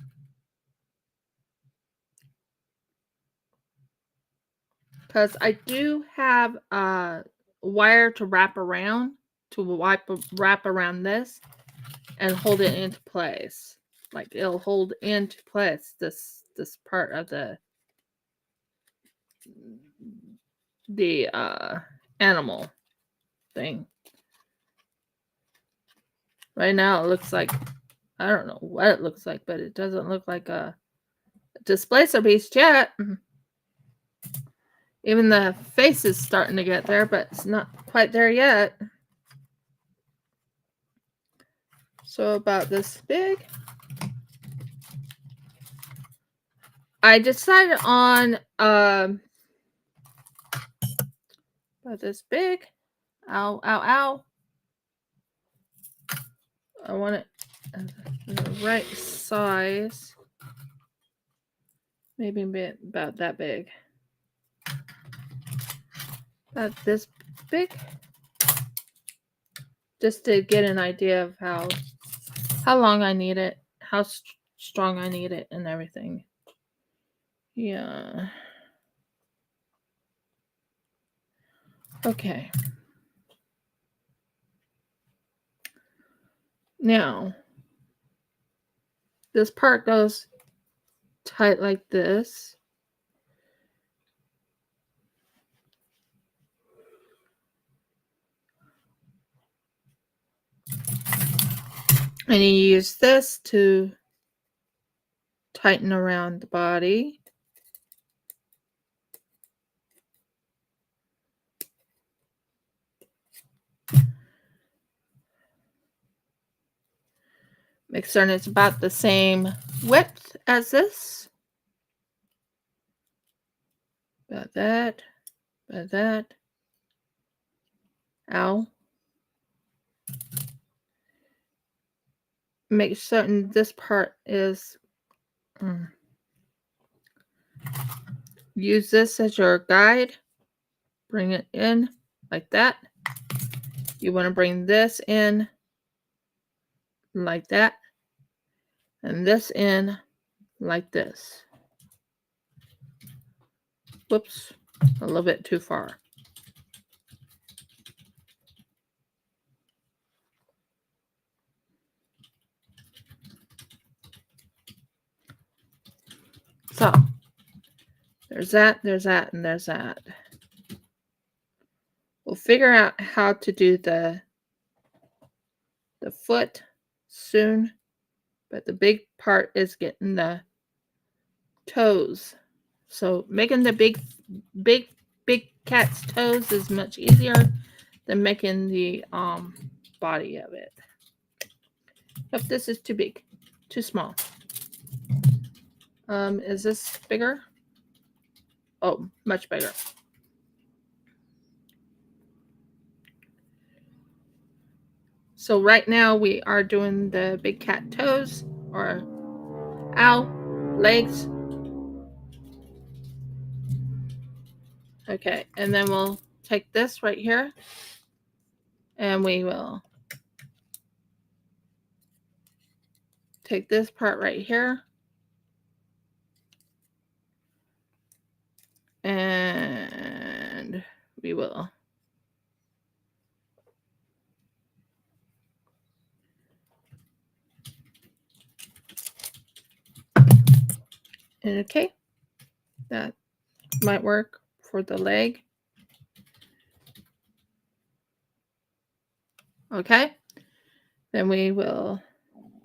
Because I do have a wire to wrap around, wrap around this and hold it into place. Like it'll hold into place this part of the animal thing. Right now it looks like, I don't know what it looks like, but it doesn't look like a displacer beast yet. Even the face is starting to get there, but it's not quite there yet. So about this big. I decided on about this big. Ow, ow, ow. I want it the right size. Maybe a bit about that big. About this big. Just to get an idea of how long I need it, how strong I need it, and everything. Yeah. Okay. Now, this part goes tight like this. And you use this to tighten around the body. Make certain it's about the same width as this. About that. About that. Ow. Make certain this part is... Use this as your guide. Bring it in like that. You want to bring this in like that. And this in like this. Whoops, a little bit too far. So, there's that, and there's that. We'll figure out how to do the foot soon, but the big part is getting the toes. So making the big cat's toes is much easier than making the body of it. If this is too big, too small. Is this bigger? Oh, much bigger. So right now we are doing the big cat toes or legs. Okay, and then we'll take this right here and we will take this part right here and we will okay, that might work for the leg. Okay, then we will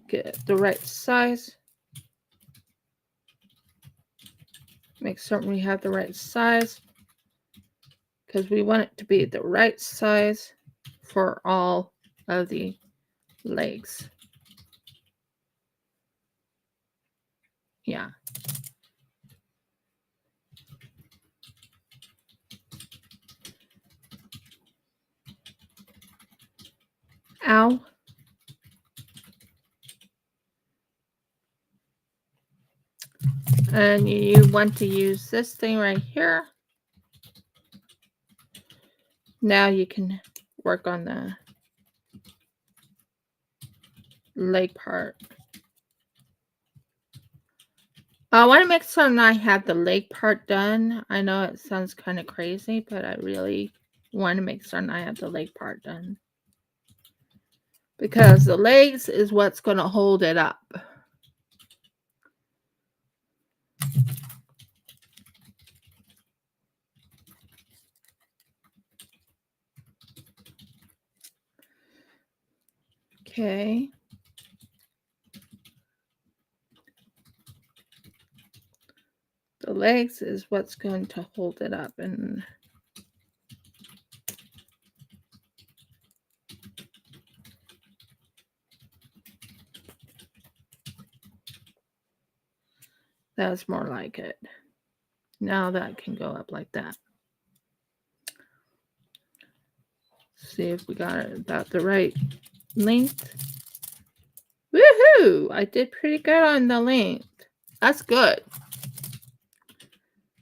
get the right size. Make certain we have the right size. because we want it to be the right size for all of the legs. Yeah. Ow. And you want to use this thing right here. Now you can work on the leg part. I want to make certain I have the leg part done. I know it sounds kind of crazy, but I really want to make certain I have the leg part done. Because the legs is what's going to hold it up. Okay. The legs is what's going to hold it up. And that's more like it. Now that can go up like that. See if we got it about the right length. Woohoo! I did pretty good on the length. That's good.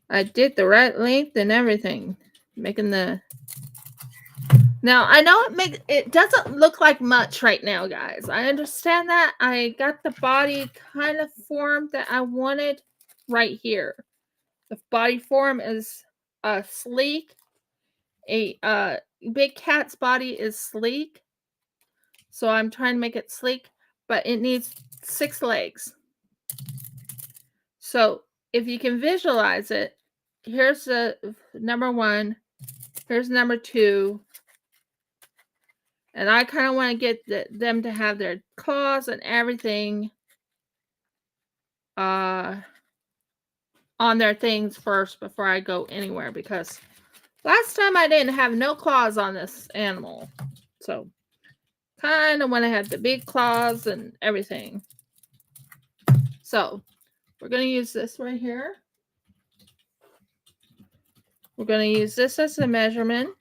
I did the right length and everything. Making the... Now, I know it doesn't look like much right now, guys. I understand that. I got the body kind of form that I wanted right here. The body form is sleek. A big cat's body is sleek. So I'm trying to make it sleek, but it needs 6 legs. So if you can visualize it, here's the number 1, here's number 2, and I kind of want to get them to have their claws and everything on their things first before I go anywhere, because last time I didn't have no claws on this animal. So kind of want to have the big claws and everything. So we're going to use this right here. We're going to use this as a measurement.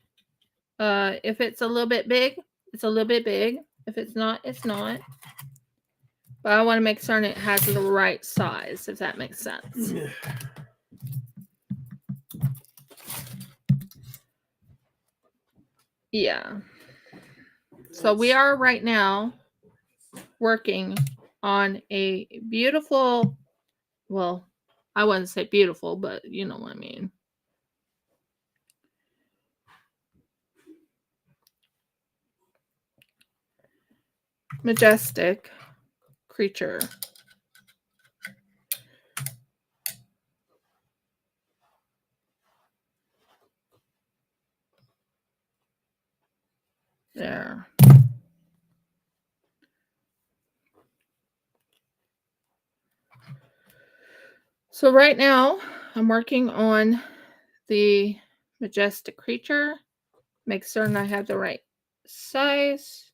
If it's a little bit big, it's a little bit big. If it's not, it's not. But I want to make certain it has the right size, if that makes sense. Yeah. So we are right now working on a beautiful, well, I wouldn't say beautiful, but you know what I mean. Majestic creature. There. So right now I'm working on the majestic creature. Make certain I have the right size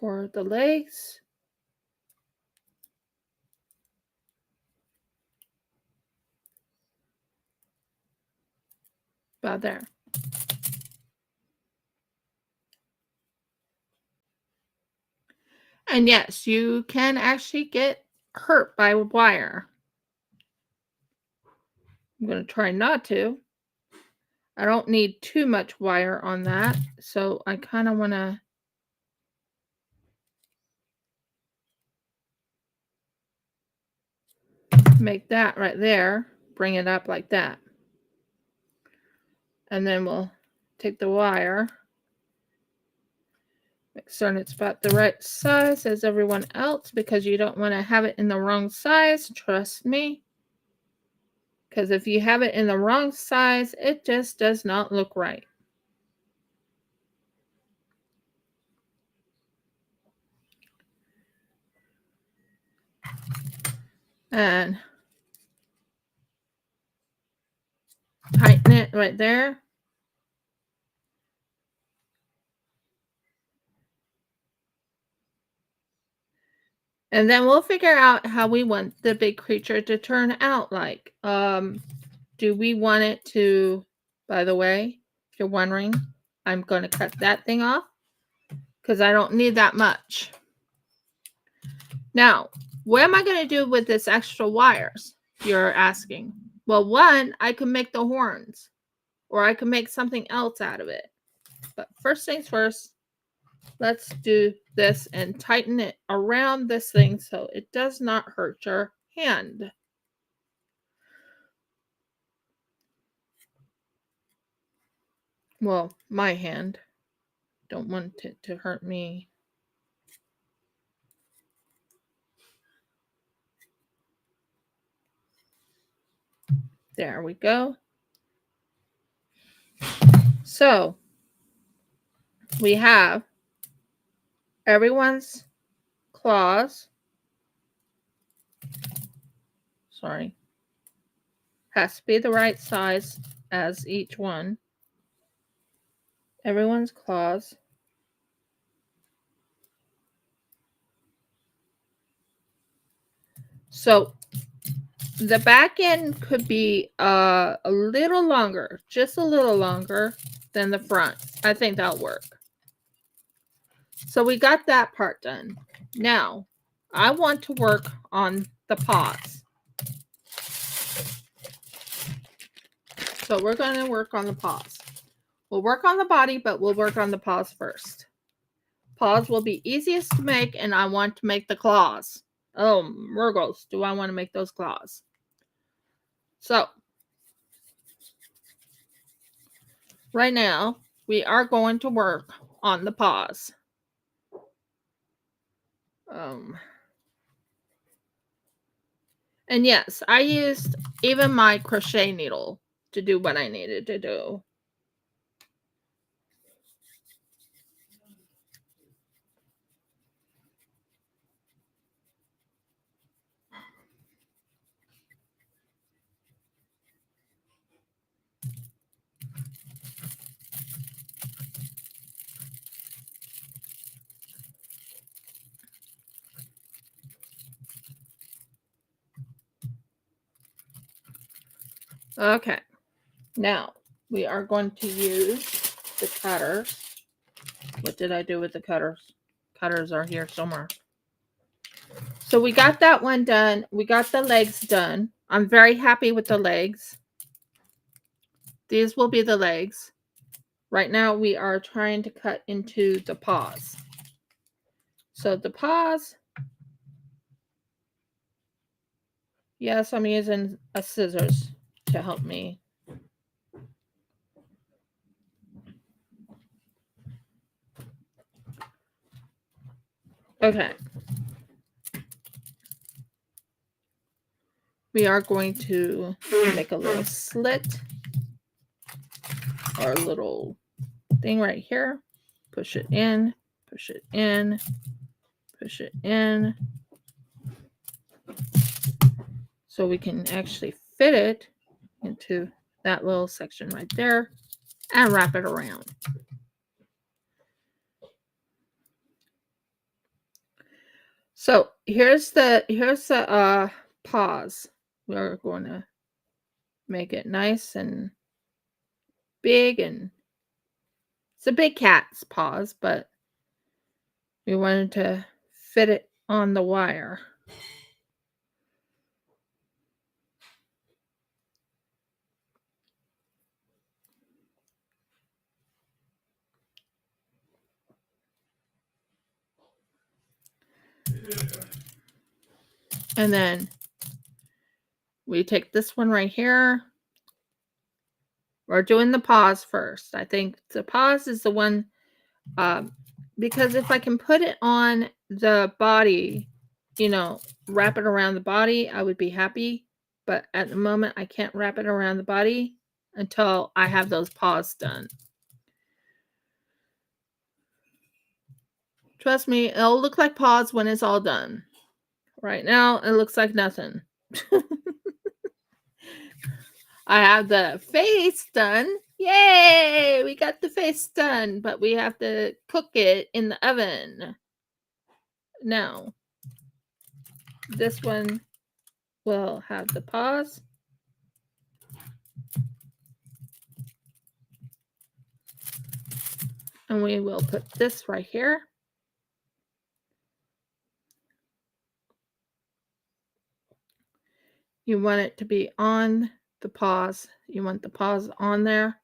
for the legs. About there. And yes, you can actually get hurt by wire. I'm going to try not to. I don't need too much wire on that, so I kind of want to make that right there, bring it up like that. And then we'll take the wire, make certain it's about the right size as everyone else, because you don't want to have it in the wrong size, trust me. Because if you have it in the wrong size, it just does not look right. And Tighten it right there. And then we'll figure out how we want the big creature to turn out like. Do we want it to, by the way, if you're wondering, I'm going to cut that thing off because I don't need that much. Now, what am I going to do with this extra wires, you're asking? Well, one, I can make the horns, or I can make something else out of it. But first things first, let's do this and tighten it around this thing so it does not hurt your hand. Well, my hand. Don't want it to hurt me. There we go. So, we have everyone's claws. Sorry. Has to be the right size as each one. Everyone's claws. So, the back end could be a little longer, just a little longer than the front. I think that'll work. So we got that part done. Now, I want to work on the paws. So we're going to work on the paws. We'll work on the body, but we'll work on the paws first. Paws will be easiest to make, and I want to make the claws. Oh, Murgles, do I want to make those claws? So, right now, we are going to work on the paws. And yes, I used even my crochet needle to do what I needed to do. Okay, now we are going to use the cutters. What did I do with the cutters? Cutters are here somewhere. So we got that one done. We got the legs done. I'm very happy with the legs. These will be the legs. Right now we are trying to cut into the paws. So the paws. Yes, I'm using a scissors to help me. Okay. We are going to make a little slit or a little thing right here. Push it in, push it in, push it in. So we can actually fit it into that little section right there and wrap it around. So here's the paws. We're going to make it nice and big, and it's a big cat's paws, but we wanted to fit it on the wire. And then we take this one right here. We're doing the paws first. I think the paws is the one, because if I can put it on the body, wrap it around the body, I would be happy. But at the moment, I can't wrap it around the body until I have those paws done. Trust me, it'll look like paws when it's all done. Right now, it looks like nothing. I have the face done. Yay! We got the face done, but we have to cook it in the oven. Now, this one will have the paws. And we will put this right here. You want it to be on the paws. You want the paws on there.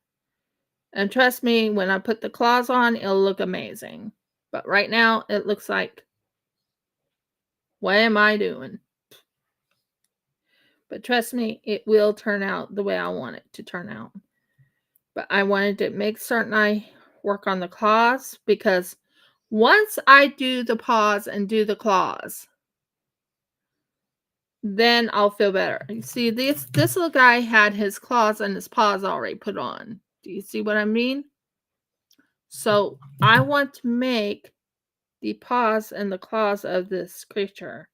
And trust me, when I put the claws on, it'll look amazing. But right now, it looks like, what am I doing? But trust me, it will turn out the way I want it to turn out. But I wanted to make certain I work on the claws, because once I do the paws and do the claws, then I'll feel better. You see, this little guy had his claws and his paws already put on. Do you see what I mean? So I want to make the paws and the claws of this creature.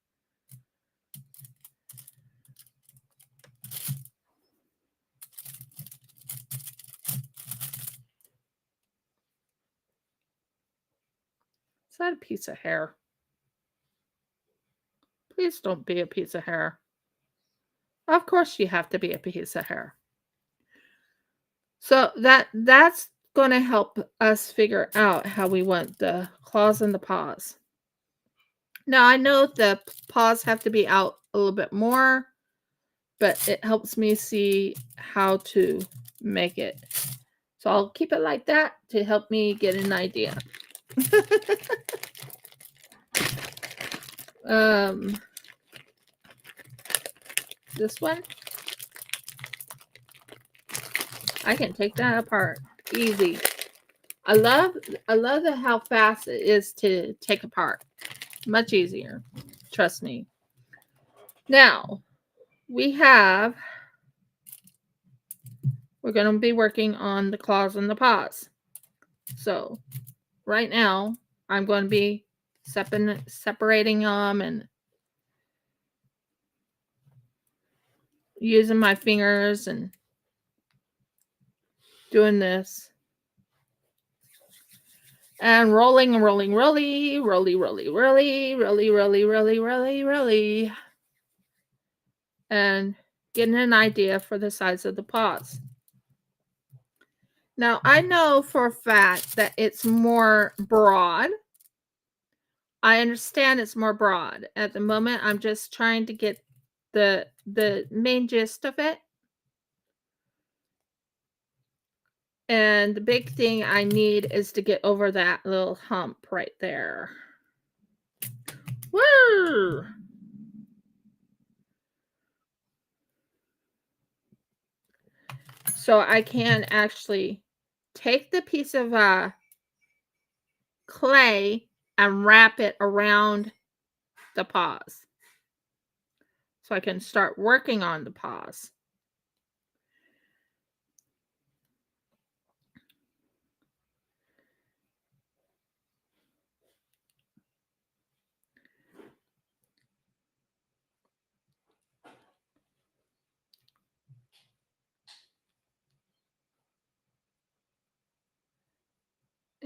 Is that a piece of hair? Please don't be a piece of hair. Of course you have to be a piece of hair. So that's going to help us figure out how we want the claws and the paws. Now, I know the paws have to be out a little bit more, but it helps me see how to make it. So I'll keep it like that to help me get an idea. This one, I can take that apart easy. I love how fast it is to take apart. Much easier, trust me. Now we're going to be working on the claws and the paws. So right now I'm going to be separating them and using my fingers and doing this. And rolling, and getting an idea for the size of the paws. Now, I know for a fact that it's more broad. I understand it's more broad. At the moment, I'm just trying to get the main gist of it. And the big thing I need is to get over that little hump right there. Woo! So I can actually take the piece of clay and wrap it around the paws. So I can start working on the paws.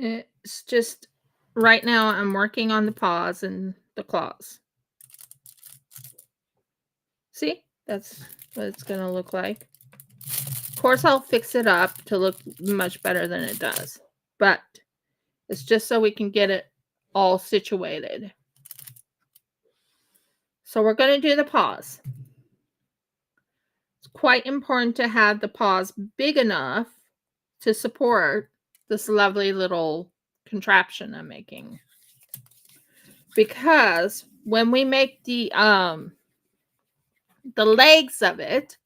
It's just right now I'm working on the paws and the claws. See, that's what it's going to look like. Of course, I'll fix it up to look much better than it does, but it's just so we can get it all situated. So we're going to do the paws. It's quite important to have the paws big enough to support this lovely little contraption I'm making. Because when we make the legs of it,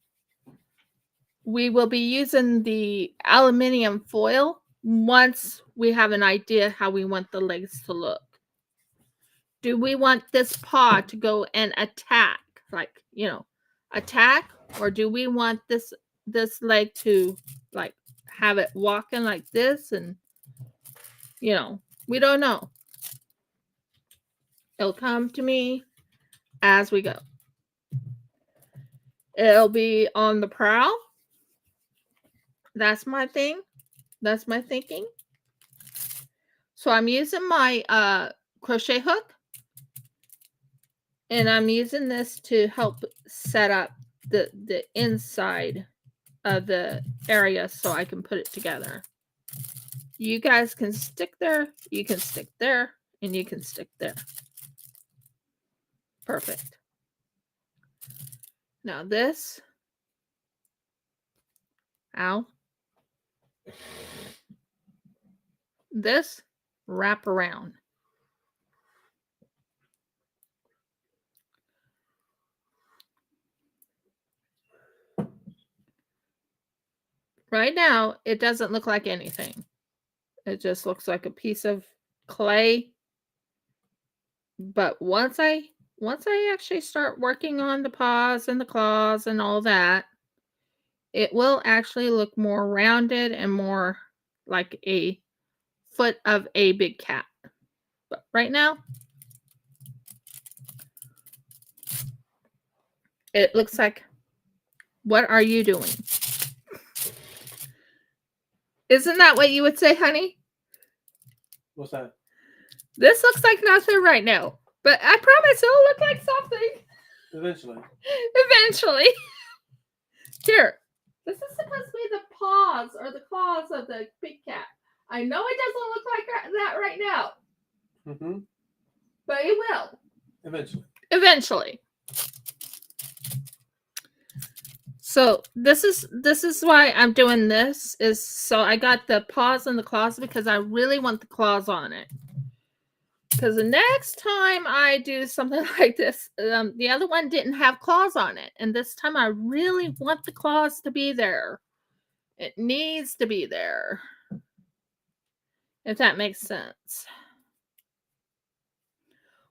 we will be using the aluminum foil once we have an idea how we want the legs to look. Do we want this paw to go and attack, like, attack, or do we want this leg to like have it walking like this? And we don't know. It'll come to me as we go. It'll be on the prowl That's my thing. That's my thinking. So I'm using my crochet hook. And I'm using this to help set up the inside of the area so I can put it together. You guys can stick there, you can stick there, and you can stick there. Perfect. Now this, ow, this wrap around. Right now, it doesn't look like anything. It just looks like a piece of clay. But once I actually start working on the paws and the claws and all that, it will actually look more rounded and more like a foot of a big cat. But right now, it looks like, what are you doing? Isn't that what you would say, honey? What's that? This looks like nothing right now, but I promise it'll look like something. Eventually. Eventually. Here, this is supposed to be the paws or the claws of the big cat. I know it doesn't look like that right now, Mm-hmm. but it will. Eventually. Eventually. So this is why I'm doing this, is so I got the paws and the claws because I really want the claws on it. Because the next time I do something like this, the other one didn't have claws on it. And this time I really want the claws to be there. It needs to be there. If that makes sense.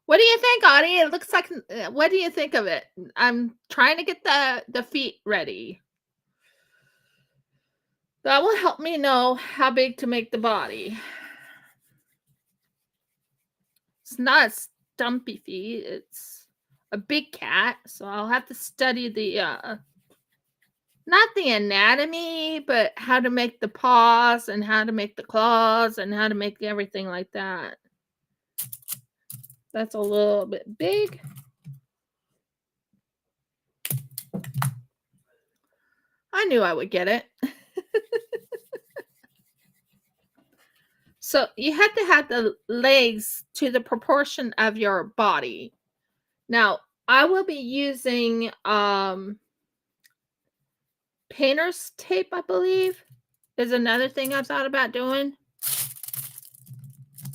What do you think, Audie? It looks like, what do you think of it? I'm trying to get the feet ready. That will help me know how big to make the body. It's not stumpy feet. It's a big cat. So I'll have to study the, not the anatomy, but how to make the paws and how to make the claws and how to make everything like that. That's a little bit big. I knew I would get it. So you have to have the legs to the proportion of your body. Now, I will be using painter's tape, I believe, is another thing I thought about doing.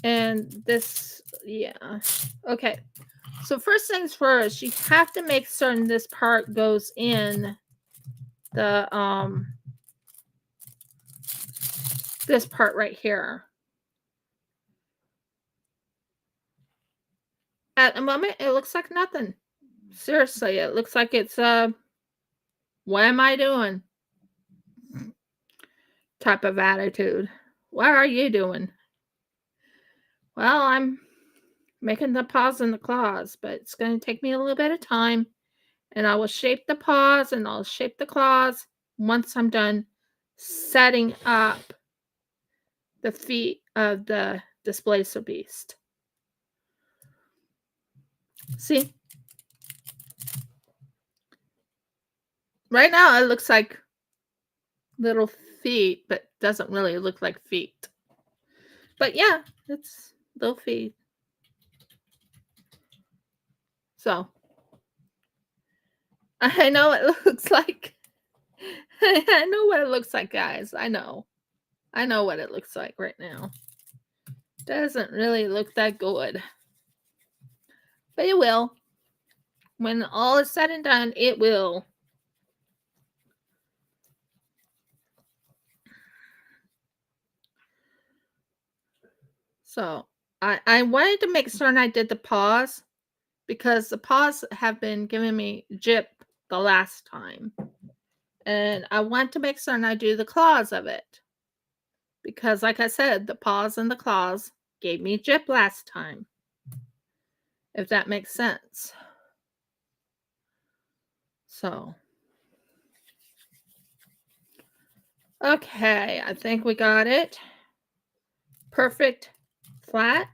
And this, yeah. Okay. So first things first, you have to make certain this part goes in the this part right here. At the moment, it looks like nothing. Seriously, it looks like it's what am I doing? Type of attitude. What are you doing? Well, I'm making the paws and the claws, but it's going to take me a little bit of time. And I will shape the paws and I'll shape the claws once I'm done setting up the feet of the displacer beast. See? Right now it looks like little feet, but doesn't really look like feet. But yeah, it's little feet. So I know it looks like. I know what it looks like, guys. I know what it looks like right now. Doesn't really look that good. But it will. When all is said and done, it will. So I wanted to make certain I did the paws because the paws have been giving me jip the last time. And I want to make certain I do the claws of it. Because like I said, the paws and the claws gave me jip last time. If that makes sense. So Okay, I think we got it. Perfect flat.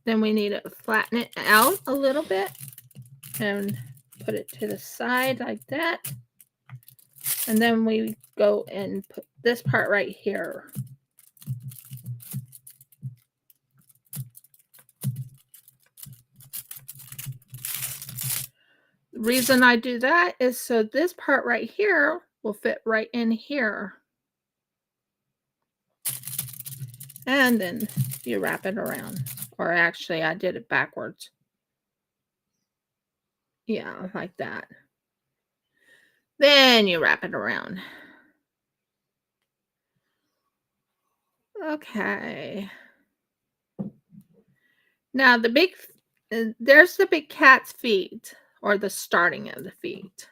Then we need to flatten it out a little bit and put it to the side like that. And then we go and put this part right here. The reason I do that is so this part right here will fit right in here. And then you wrap it around. Or actually, I did it backwards. Yeah, like that. Then you wrap it around. Okay. Now there's the big cat's feet, or the starting of the feet.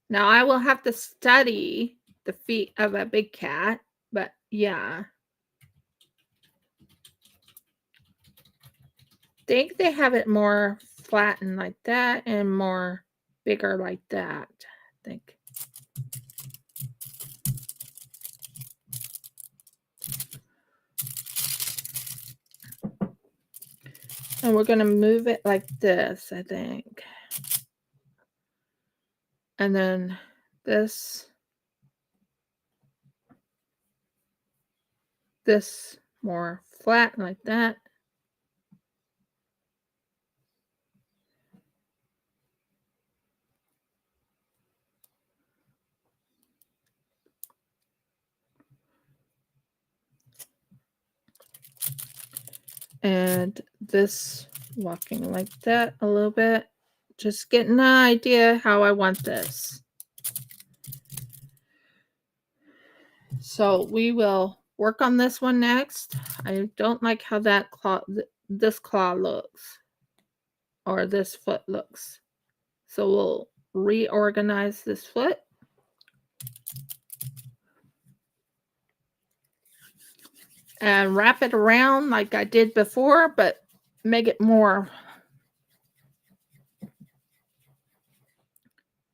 Now I will have to study the feet of a big cat, but yeah. Think they have it more flattened like that and more bigger like that, I think. And we're going to move it like this, I think. And then this more flat like that. And this walking like that a little bit. Just getting an idea how I want this. So we will work on this one next. I don't like how that this claw looks, or this foot looks. So we'll reorganize this foot. And wrap it around like I did before, but make it more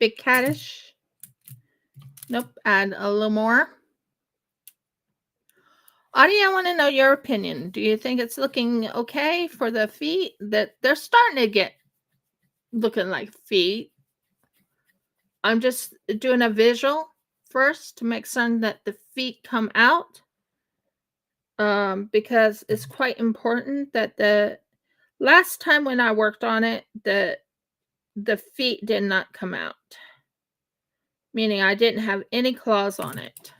big cattish. Nope, add a little more. Audie, I want to know your opinion. Do you think it's looking okay for the feet? That they're starting to get looking like feet. I'm just doing a visual first to make certain that the feet come out. Because it's quite important that the last time when I worked on it, the feet did not come out. Meaning I didn't have any claws on it.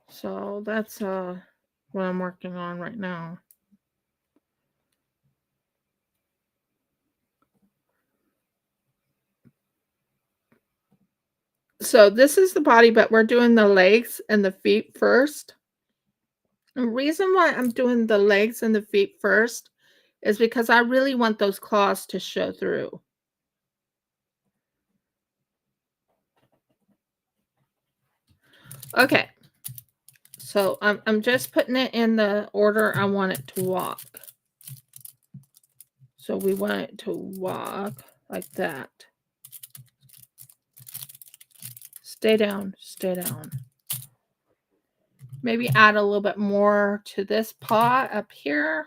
So that's what I'm working on right now. So this is the body, but we're doing the legs and the feet first. The reason why I'm doing the legs and the feet first is because I really want those claws to show through. Okay. So I'm just putting it in the order I want it to walk. So we want it to walk like that. Stay down, stay down. Maybe add a little bit more to this paw up here.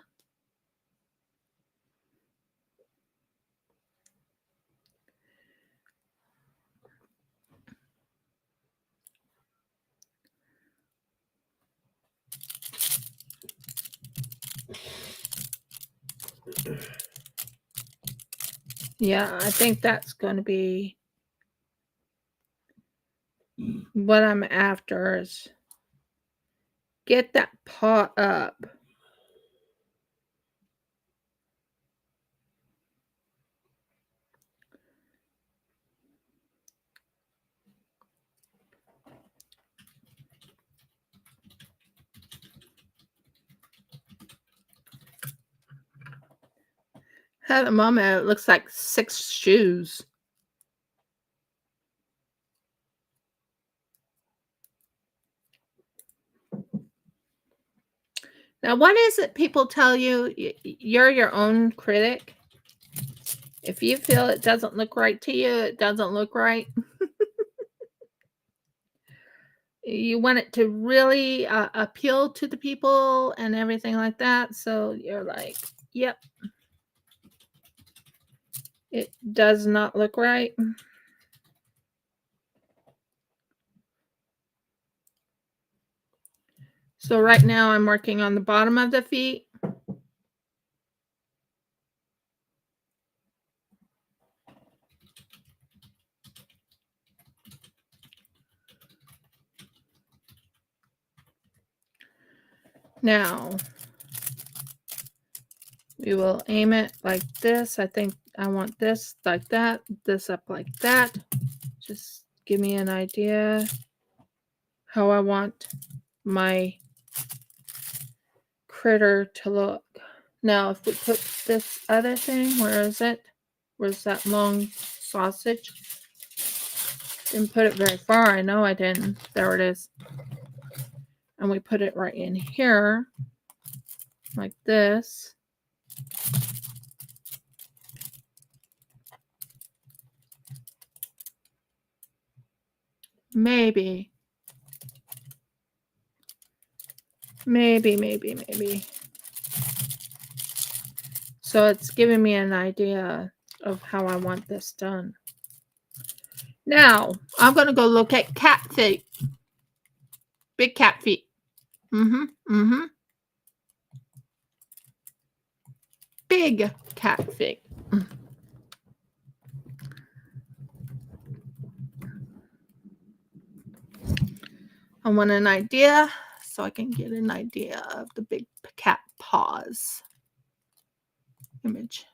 Yeah, I think that's going to be what I'm after, is get that paw up. At the moment, it looks like 6 shoes. Now, what is it people tell you? You're your own critic. If you feel it doesn't look right to you, it doesn't look right. You want it to really appeal to the people and everything like that. So you're like, yep, it does not look right. So right now I'm working on the bottom of the feet. Now, we will aim it like this. I think I want this like that, this up like that. Just give me an idea how I want my critter to look. Now, if we put this other thing, where is it? Where's that long sausage? Didn't put it very far. I know I didn't. There it is. And we put it right in here, like this. Maybe. So it's giving me an idea of how I want this done. Now, I'm going to go look at cat feet. Big cat feet. Big cat feet. I want an idea so I can get an idea of the big cat paws. Image.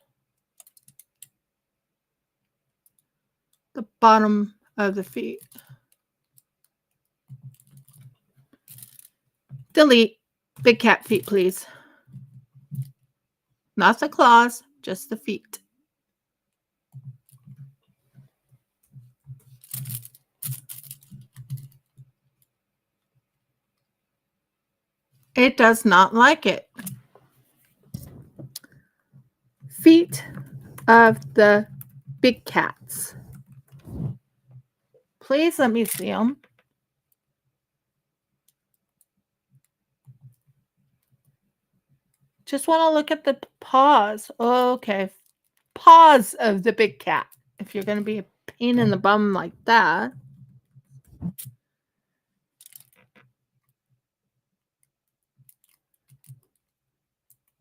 The bottom of the feet. Delete. Big cat feet, please. Not the claws, just the feet. It does not like it. Feet of the big cats. Please let me see them. Just want to look at the paws. Okay. Paws of the big cat. If you're going to be a pain in the bum like that.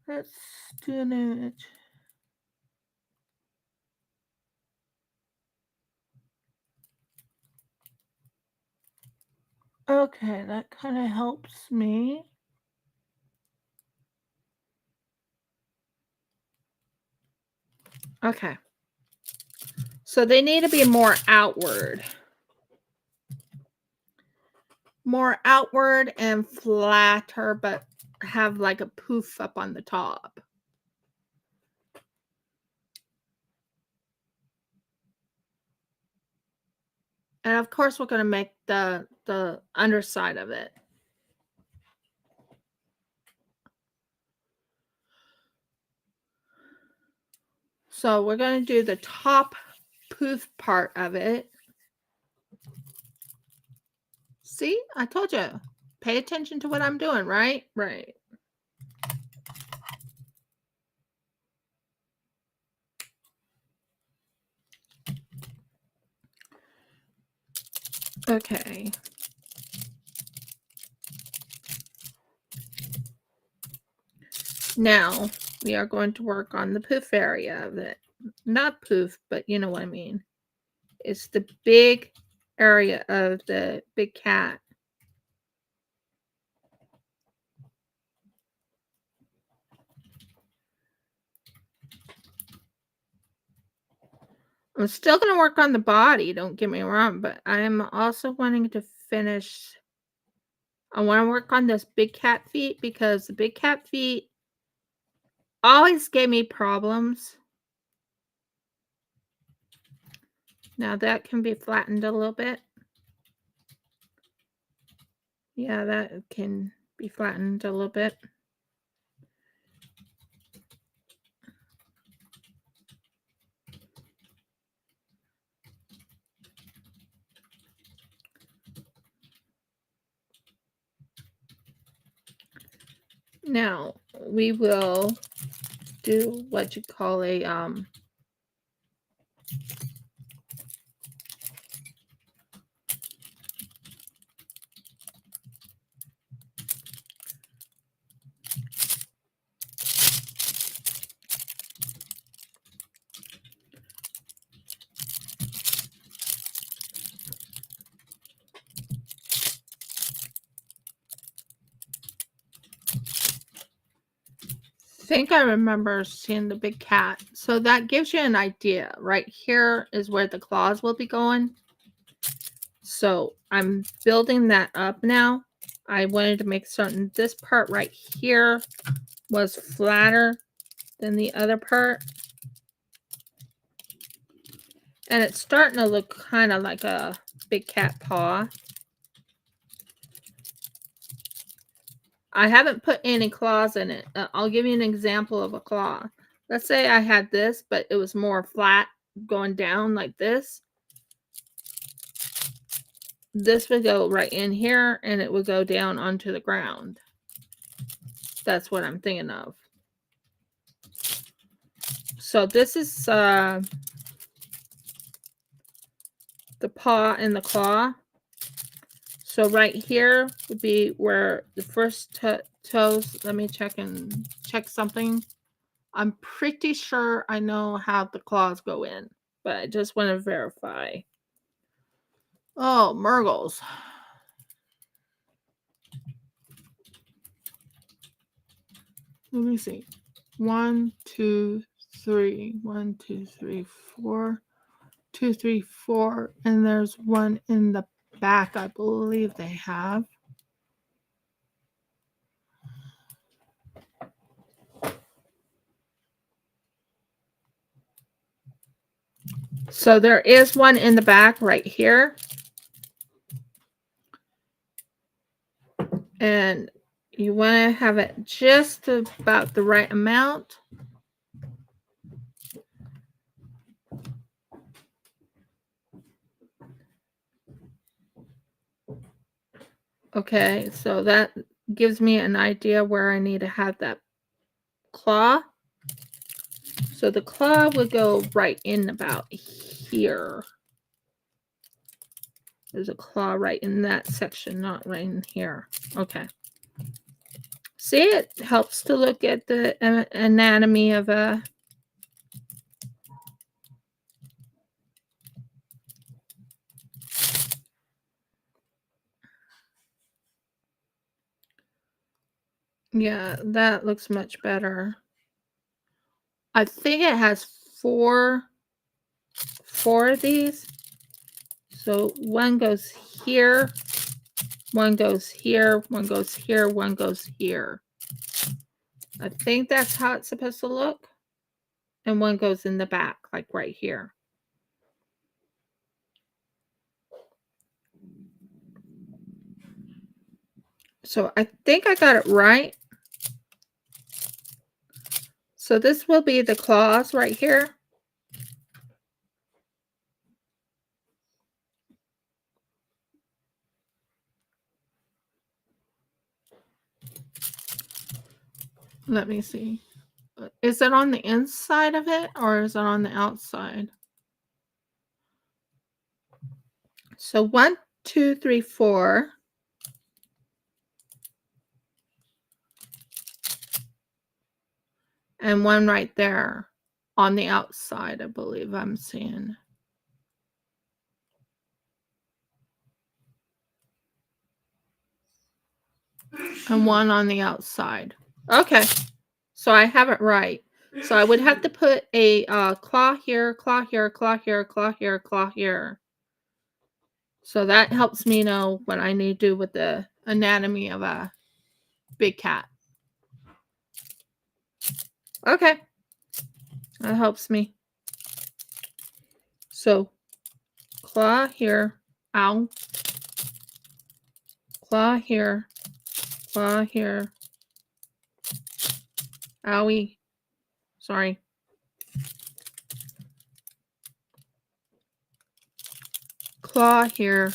Let's do an image. Okay, that kind of helps me. Okay. So they need to be more outward. More outward and flatter, but have like a poof up on the top. And of course, we're going to make the underside of it. So we're going to do the top poof part of it. See, I told you. Pay attention to what I'm doing, right? Right. Okay. Now we are going to work on the poof area of it. Not poof, but you know what I mean. It's the big area of the big cat. I'm still going to work on the body, don't get me wrong, but I'm also wanting to finish. I want to work on this big cat feet because the big cat feet always gave me problems. Now that can be flattened a little bit. Yeah, that can be flattened a little bit. Now we will do what you call a think I remember seeing the big cat. So that gives you an idea. Right here is where the claws will be going. So I'm building that up now. I wanted to make certain this part right here was flatter than the other part. And it's starting to look kind of like a big cat paw. I haven't put any claws in it. I'll give you an example of a claw. Let's say I had this, but it was more flat going down like this. This would go right in here and it would go down onto the ground. That's what I'm thinking of. So this is the paw and the claw. So right here would be where the first toes. Let me check something. I'm pretty sure I know how the claws go in, but I just want to verify. Oh, Murgles. Let me see. 1, 2, 3. 1, 2, 3, 4. 2, 3, 4. And there's one in the back, I believe they have. So there is one in the back right here. And you want to have it just about the right amount. Okay, so that gives me an idea where I need to have that claw. So the claw would go right in about here. There's a claw right in that section, not right in here. Okay. See, it helps to look at the anatomy of a... Yeah, that looks much better. I think it has four of these. So one goes here, one goes here, one goes here, one goes here. I think that's how it's supposed to look. And one goes in the back, like right here. So I think I got it right. So this will be the claws right here. Let me see. Is it on the inside of it or is it on the outside? So 1, 2, 3, 4. And one right there on the outside, I believe I'm seeing. And one on the outside. Okay. So I have it right. So I would have to put a claw here, claw here, claw here, claw here, claw here. So that helps me know what I need to do with the anatomy of a big cat. Okay. That helps me. So claw here, ow. Claw here, claw here. Owie. Sorry. Claw here.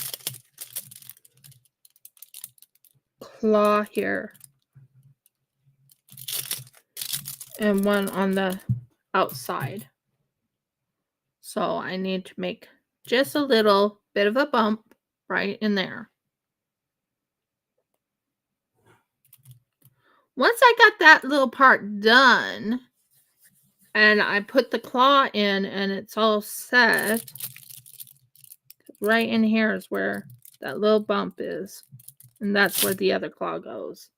Claw here. and one on the outside. So I need to make just a little bit of a bump right in there. Once I got that little part done and I put the claw in and it's all set, right in here is where that little bump is. And that's where the other claw goes.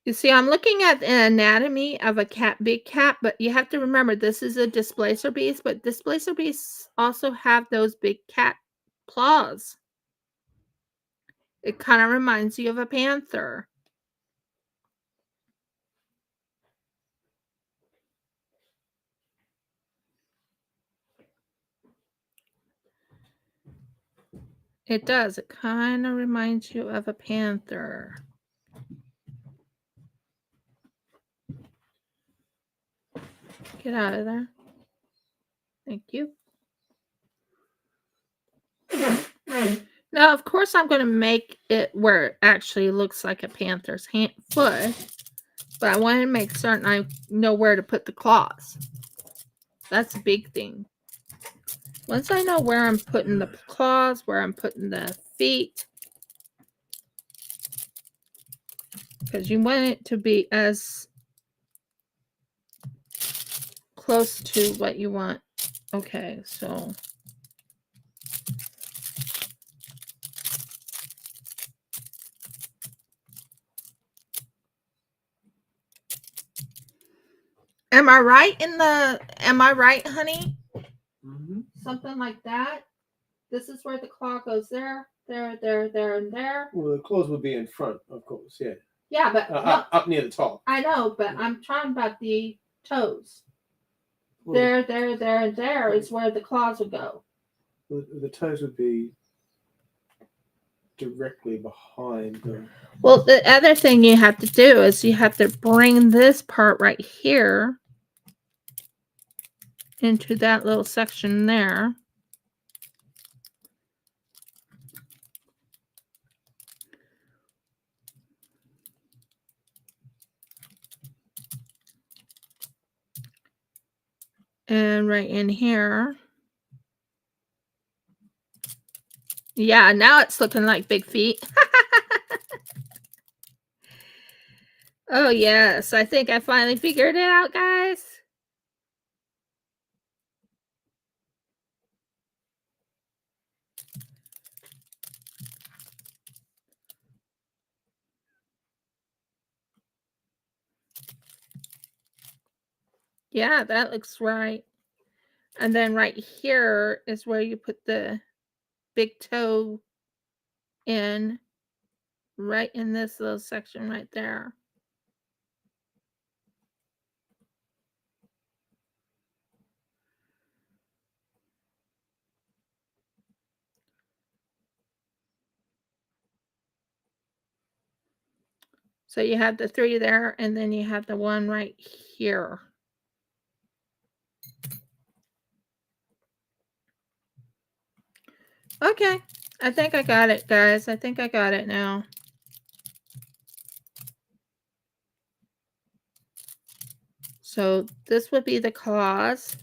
You see, I'm looking at the anatomy of a big cat, but you have to remember this is a displacer beast, but displacer beasts also have those big cat claws. It kind of reminds you of a panther. It does. It kind of reminds you of a panther. Get out of there. Thank you. Now, of course, I'm going to make it where it actually looks like a panther's foot, but I want to make certain I know where to put the claws. That's a big thing. Once I know where I'm putting the claws, where I'm putting the feet, because you want it to be as close to what you want. Okay, so am I right, honey? Mm-hmm. Something like that. This is where the claw goes there, and there. Well, the claws would be in front, of course, yeah. Yeah, but no, up near the top. I know, but I'm talking about the toes. Well, There, and there is where the claws would go. the toes would be directly behind them. Well, the other thing you have to do is you have to bring this part right here into that little section there. And right in here. Yeah, now it's looking like big feet. Oh, yes. I think I finally figured it out, guys. Yeah, that looks right. And then right here is where you put the big toe in, right in this little section right there. So you have the 3 there, and then you have the one right here. Okay, I think I got it, guys. I think I got it now. So this would be the claws.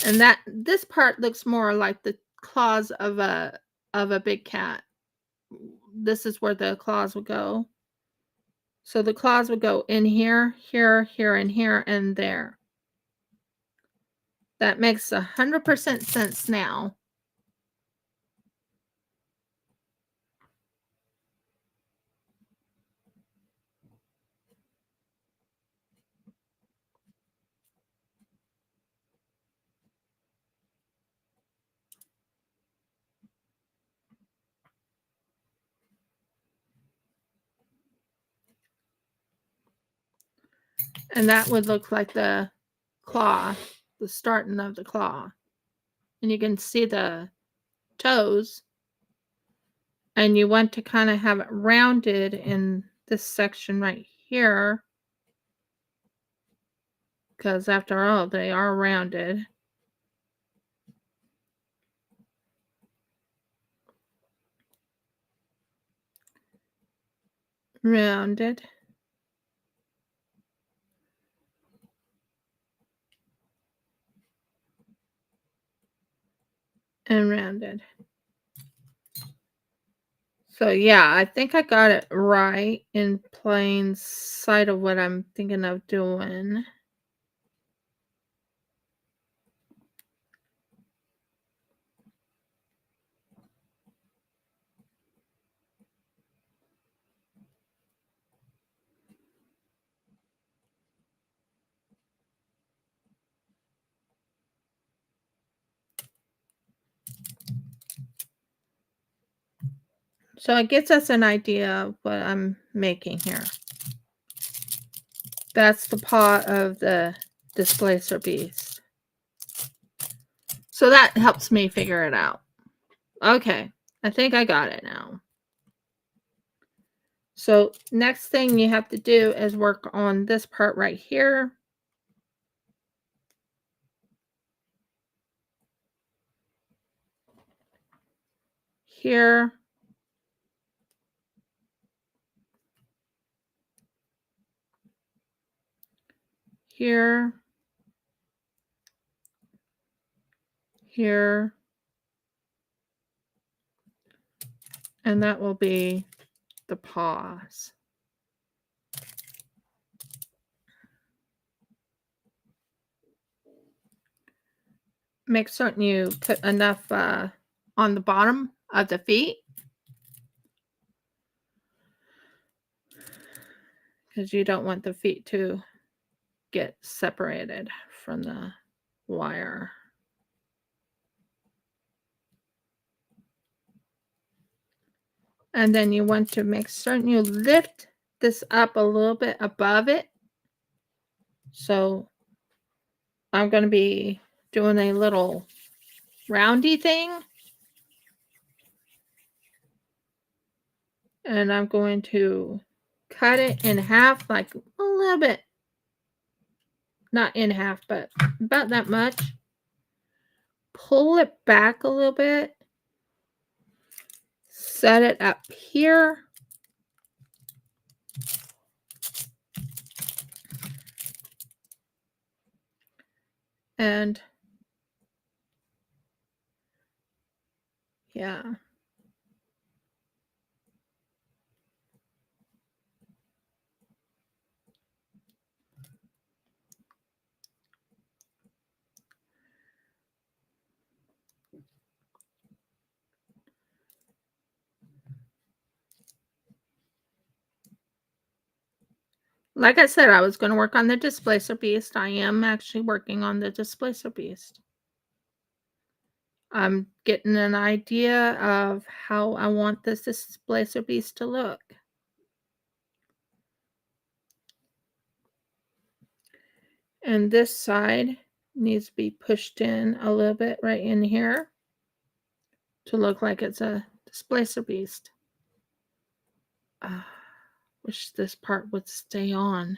And this part looks more like the claws of a big cat. This is where the claws would go. So the claws would go in here, here, here, and here, and there. That makes 100% sense now. And that would look like the claw, the starting of the claw. And you can see the toes. And you want to kind of have it rounded in this section right here. Because after all, they are rounded. rounded, and rounded. So yeah, I think I got it right in plain sight of what I'm thinking of doing. So it gives us an idea of what I'm making here. That's the paw of the displacer beast. So that helps me figure it out. Okay, I think I got it now. So next thing you have to do is work on this part right here. Here. Here. Here. And that will be the paws. Make certain you put enough on the bottom of the feet, because you don't want the feet to get separated from the wire. And then you want to make certain you lift this up a little bit above it. So I'm going to be doing a little roundy thing. And I'm going to cut it in half, like a little bit. Not in half, but about that much. Pull it back a little bit. Set it up here. And yeah. Like I said, I was going to work on the displacer beast. I am actually working on the displacer beast. I'm getting an idea of how I want this displacer beast to look. And this side needs to be pushed in a little bit right in here to look like it's a displacer beast. Wish this part would stay on.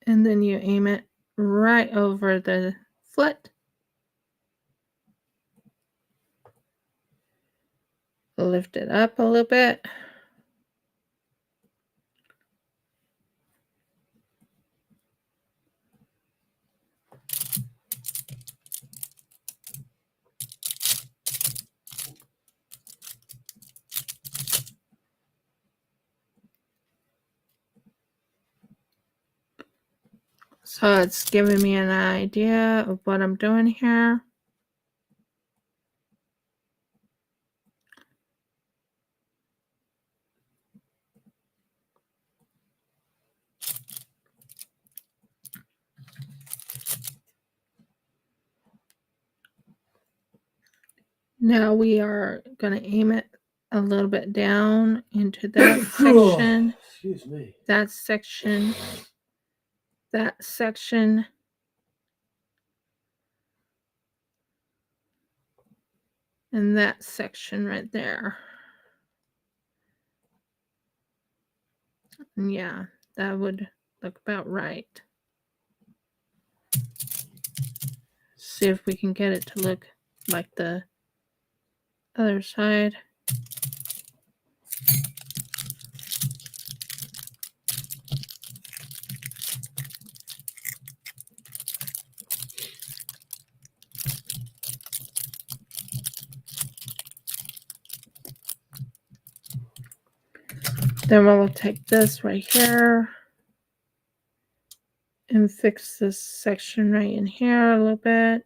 And then you aim it right over the foot. Lift it up a little bit. So it's giving me an idea of what I'm doing here. Now we are going to aim it a little bit down into that section. Excuse me. That section. That section. And that section right there. And yeah, that would look about right. See if we can get it to look like the other side. Then we'll take this right here and fix this section right in here a little bit.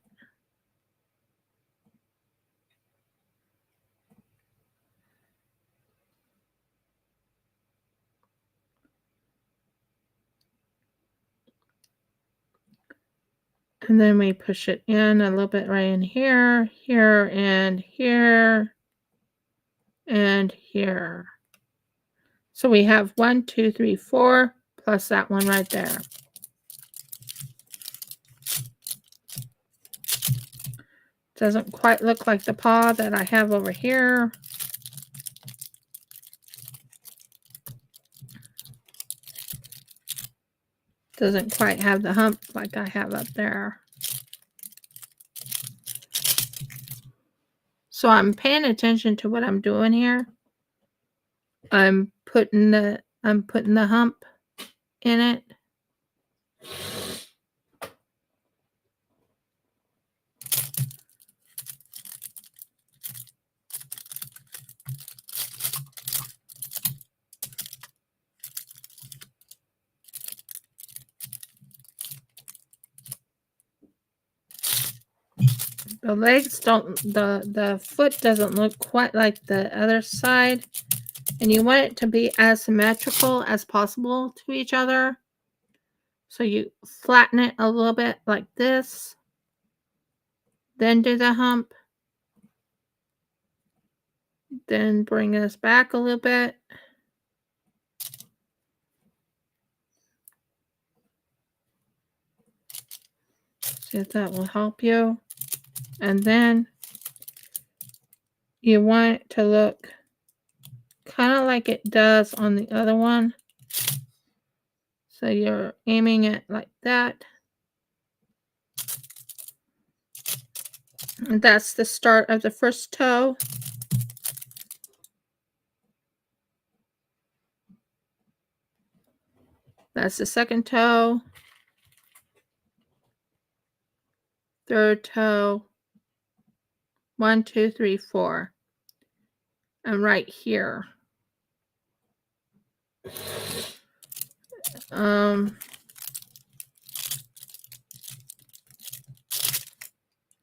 And then we push it in a little bit right in here, here, and here, and here. So we have 1, 2, 3, 4, plus that one right there. Doesn't quite look like the paw that I have over here. Doesn't quite have the hump like I have up there. So I'm paying attention to what I'm doing here. I'm putting the hump in it. The legs don't, the foot doesn't look quite like the other side. And you want it to be as symmetrical as possible to each other. So you flatten it a little bit like this. Then do the hump. Then bring this back a little bit. See if that will help you. And then you want it to look kind of like it does on the other one. So you're aiming it like that. And that's the start of the first toe. That's the second toe. Third toe. 1, 2, 3, 4. And right here.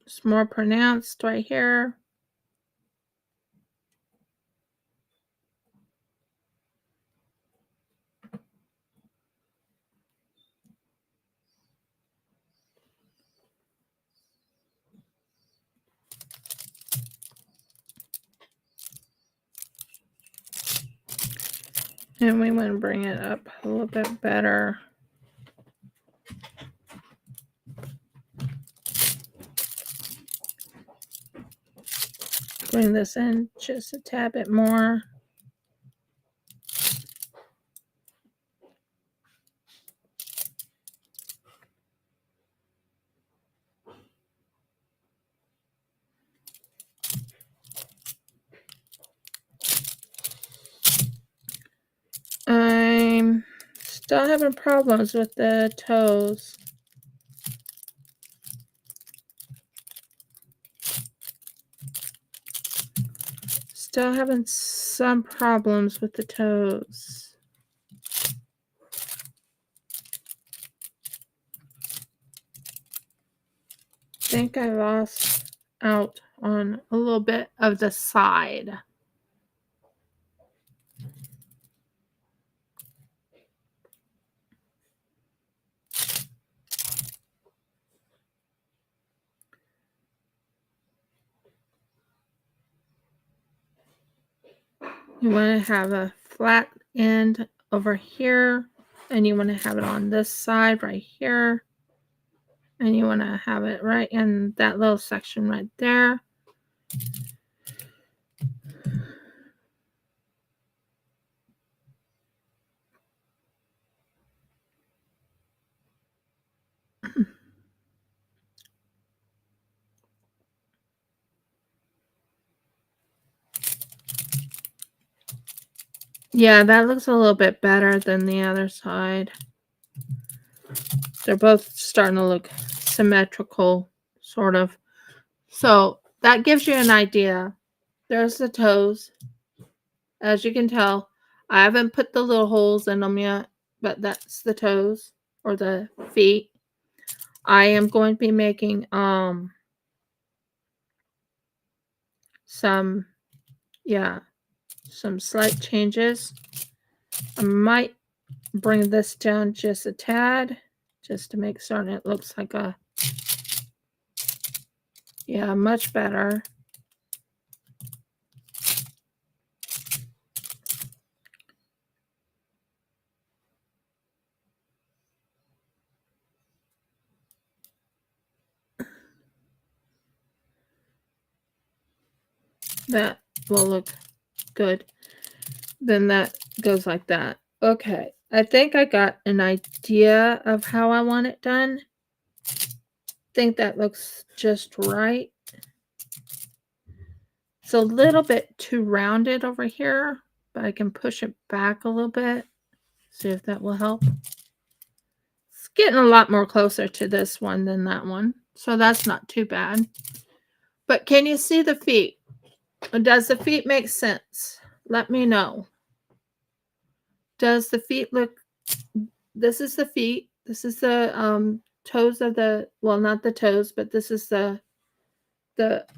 It's more pronounced right here. And we want to bring it up a little bit better. Bring this in just a tad bit more. I'm still having problems with the toes. Still having some problems with the toes. I think I lost out on a little bit of the side. You want to have a flat end over here, and you want to have it on this side right here, and you want to have it right in that little section right there. Yeah, that looks a little bit better than the other side. They're both starting to look symmetrical, sort of. So that gives you an idea. There's the toes. As you can tell, I haven't put the little holes in them yet, but that's the toes or the feet. I am going to be making some slight changes. I might bring this down just a tad, just to make certain it looks like a, much better. That will look good. Then that goes like that. Okay, I think I got an idea of how I want it done. Think that looks just right. It's a little bit too rounded over here, but I can push it back a little bit. See if that will help. It's getting a lot more closer to this one than that one, so that's not too bad. But can you see the feet? Does the feet make sense? Let me know. Does the feet look, this is the feet. This is the toes of the, well, not the toes, but this is the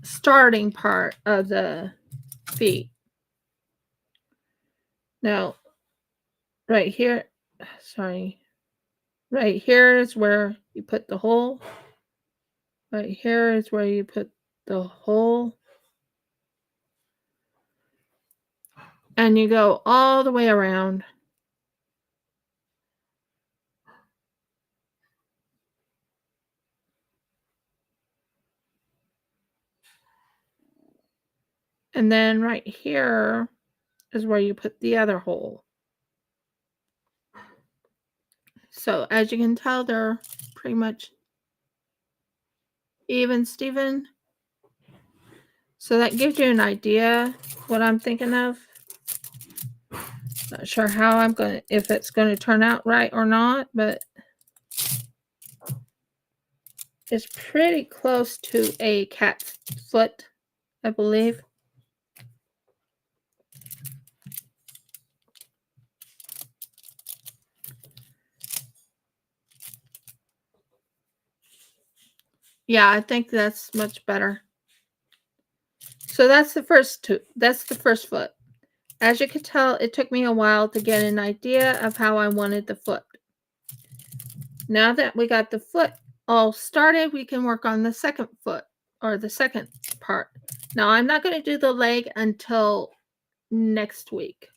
starting part of the feet. Now, right here, right here is where you put the hole. Right here is where you put the hole. And you go all the way around. And then right here is where you put the other hole. So as you can tell, they're pretty much even Steven. So that gives you an idea what I'm thinking of. Not sure how I'm going to, if it's going to turn out right or not, but it's pretty close to a cat's foot, I believe. Yeah, I think that's much better. So that's the first two. That's the first foot. As you can tell, it took me a while to get an idea of how I wanted the foot. Now that we got the foot all started, we can work on the second foot or the second part. Now, I'm not going to do the leg until next week,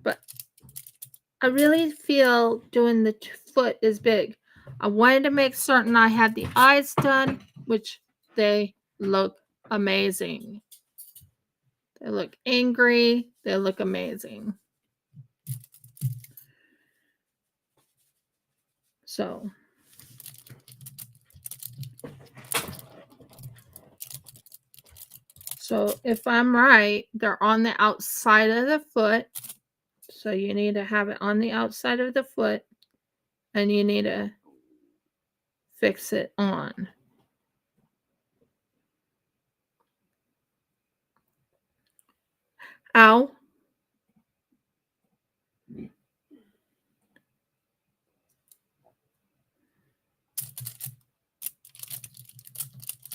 but I really feel doing the foot is big. I wanted to make certain I had the eyes done, which they look amazing. They look angry. They look amazing. So if I'm right, they're on the outside of the foot. So you need to have it on the outside of the foot, and you need to fix it on. Ow.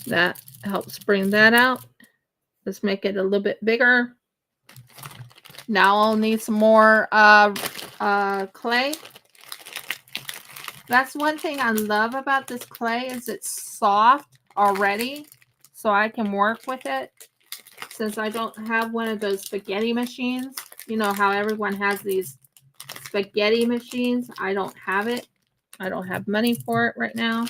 That helps bring that out. Let's make it a little bit bigger. Now I'll need some more clay. That's one thing I love about this clay is it's soft already, so I can work with it. Since I don't have one of those spaghetti machines, you know how everyone has these spaghetti machines. I don't have it. I don't have money for it right now.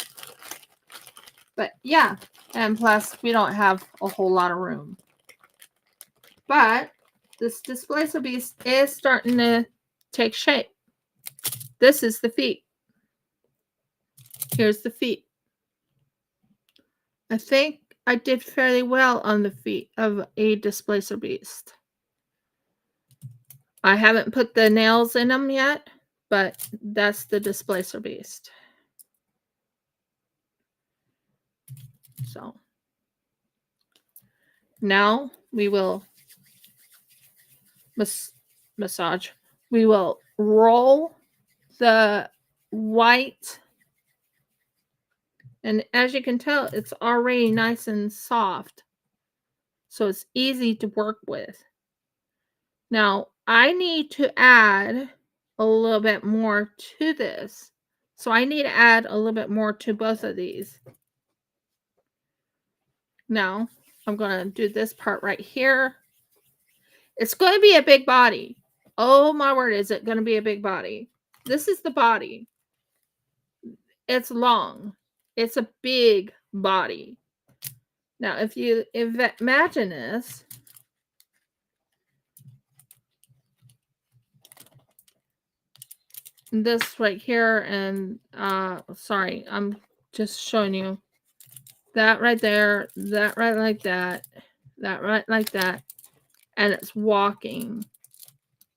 But yeah, and plus we don't have a whole lot of room. But this displacer beast is starting to take shape. This is the feet. Here's the feet. I think I did fairly well on the feet of a displacer beast. I haven't put the nails in them yet, but that's the displacer beast. So now we will massage. We will roll the white, and as you can tell, it's already nice and soft, so it's easy to work with. Now I need to add a little bit more to this, so I need to add a little bit more to both of these. Now I'm going to do this part right here. It's going to be a big body. Oh my word, is it going to be a big body? This is the body. It's long. It's a big body. Now, if you imagine this right here, and sorry, I'm just showing you that right there, that right like that, that right like that, and it's walking,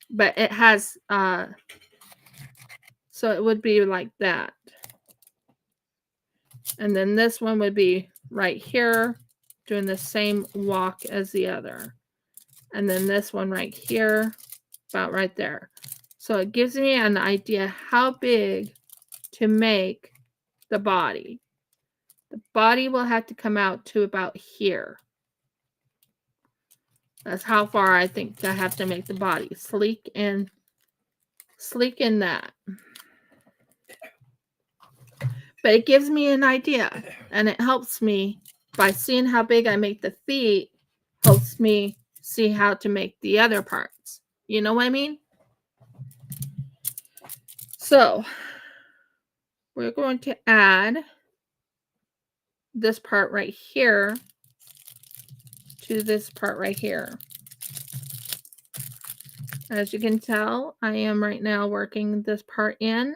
but it has so it would be like that. And then this one would be right here, doing the same walk as the other. And then this one right here, about right there. So it gives me an idea how big to make the body. The body will have to come out to about here. That's how far I think I have to make the body. Sleek in that. But it gives me an idea, and it helps me by seeing how big I make the feet, helps me see how to make the other parts. You know what I mean? So we're going to add this part right here to this part right here. As you can tell, I am right now working this part in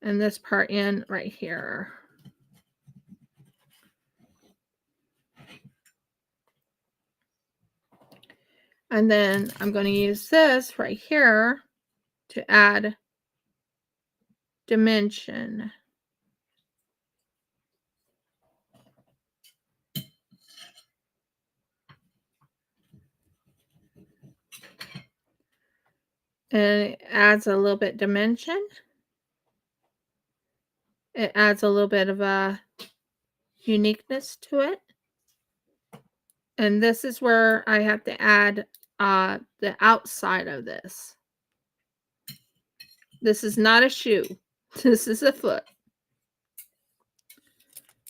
and this part in right here. And then I'm going to use this right here to add dimension. And it adds a little bit dimension. It adds a little bit of a uniqueness to it. And this is where I have to add the outside of this. This is not a shoe. This is a foot.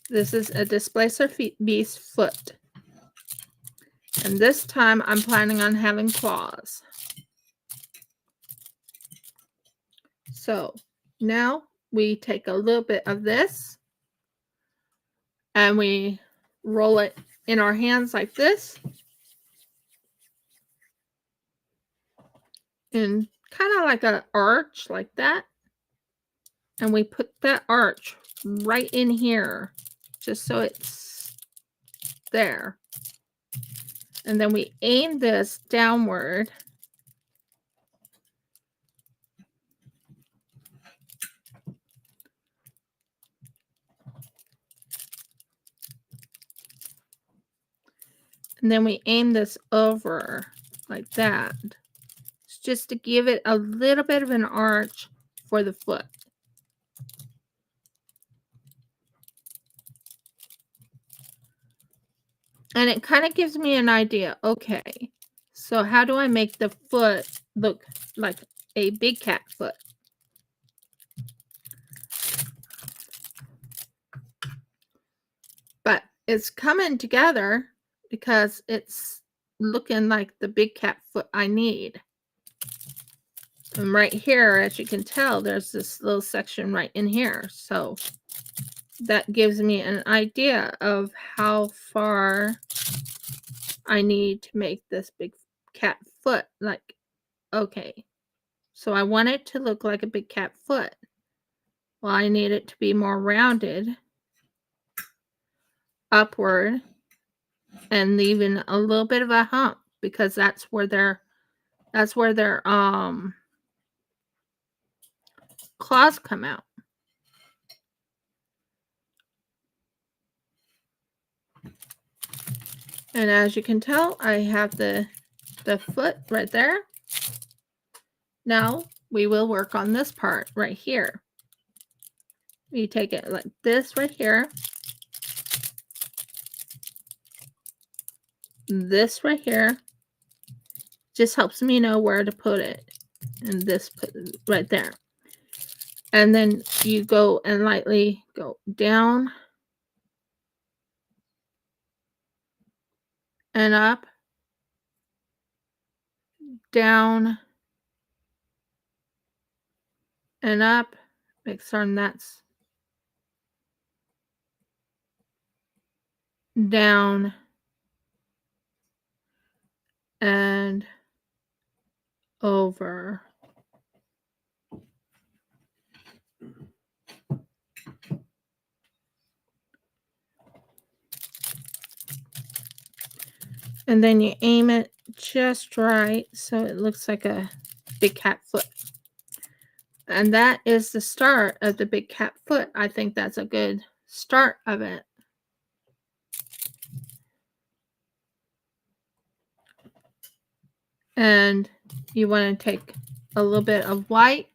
This is a displacer beast foot. And this time I'm planning on having claws. So now we take a little bit of this and we roll it in our hands like this. And kind of like an arch like that. And we put that arch right in here just so it's there. And then we aim this downward. And then we aim this over like that. It's just to give it a little bit of an arch for the foot. And it kind of gives me an idea. Okay, so how do I make the foot look like a big cat foot? But it's coming together because it's looking like the big cat foot I need. And right here, as you can tell, there's this little section right in here. So that gives me an idea of how far I need to make this big cat foot. Like, okay, so I want it to look like a big cat foot. Well, I need it to be more rounded upward and leaving a little bit of a hump because that's where their That's where their claws come out. And as you can tell, I have the foot right there. Now we will work on this part right here. You take it like this right here. This right here just helps me know where to put it. And this put right there. And then you go and lightly go down and up, down and up. Make certain that's down and over. And then you aim it just right so it looks like a big cat foot. And that is the start of the big cat foot. I think that's a good start of it. And you want to take a little bit of white.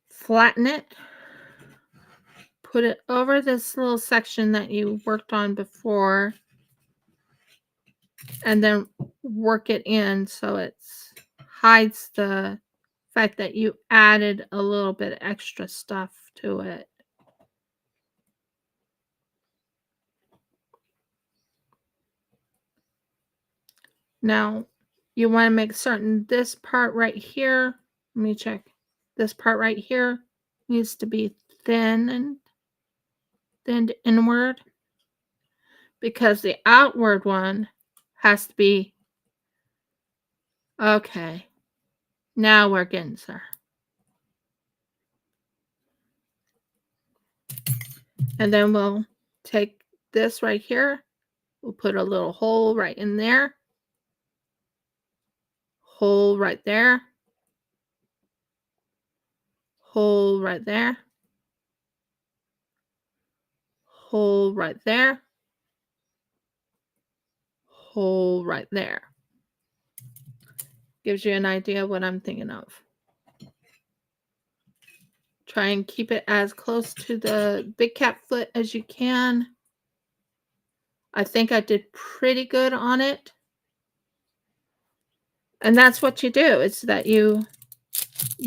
Flatten it. Put it over this little section that you worked on before. And then work it in so it hides the fact that you added a little bit extra stuff to it. Now, you want to make certain this part right here, let me check. This part right here needs to be thinned inward because the outward one has to be, okay, now we're getting there. And then we'll take this right here, we'll put a little hole right in there, hole right there, hole right there, hole right there, hole right there. Gives you an idea what I'm thinking of. Try and keep it as close to the big cat foot as you can. I think I did pretty good on it. And that's what you do. It's that you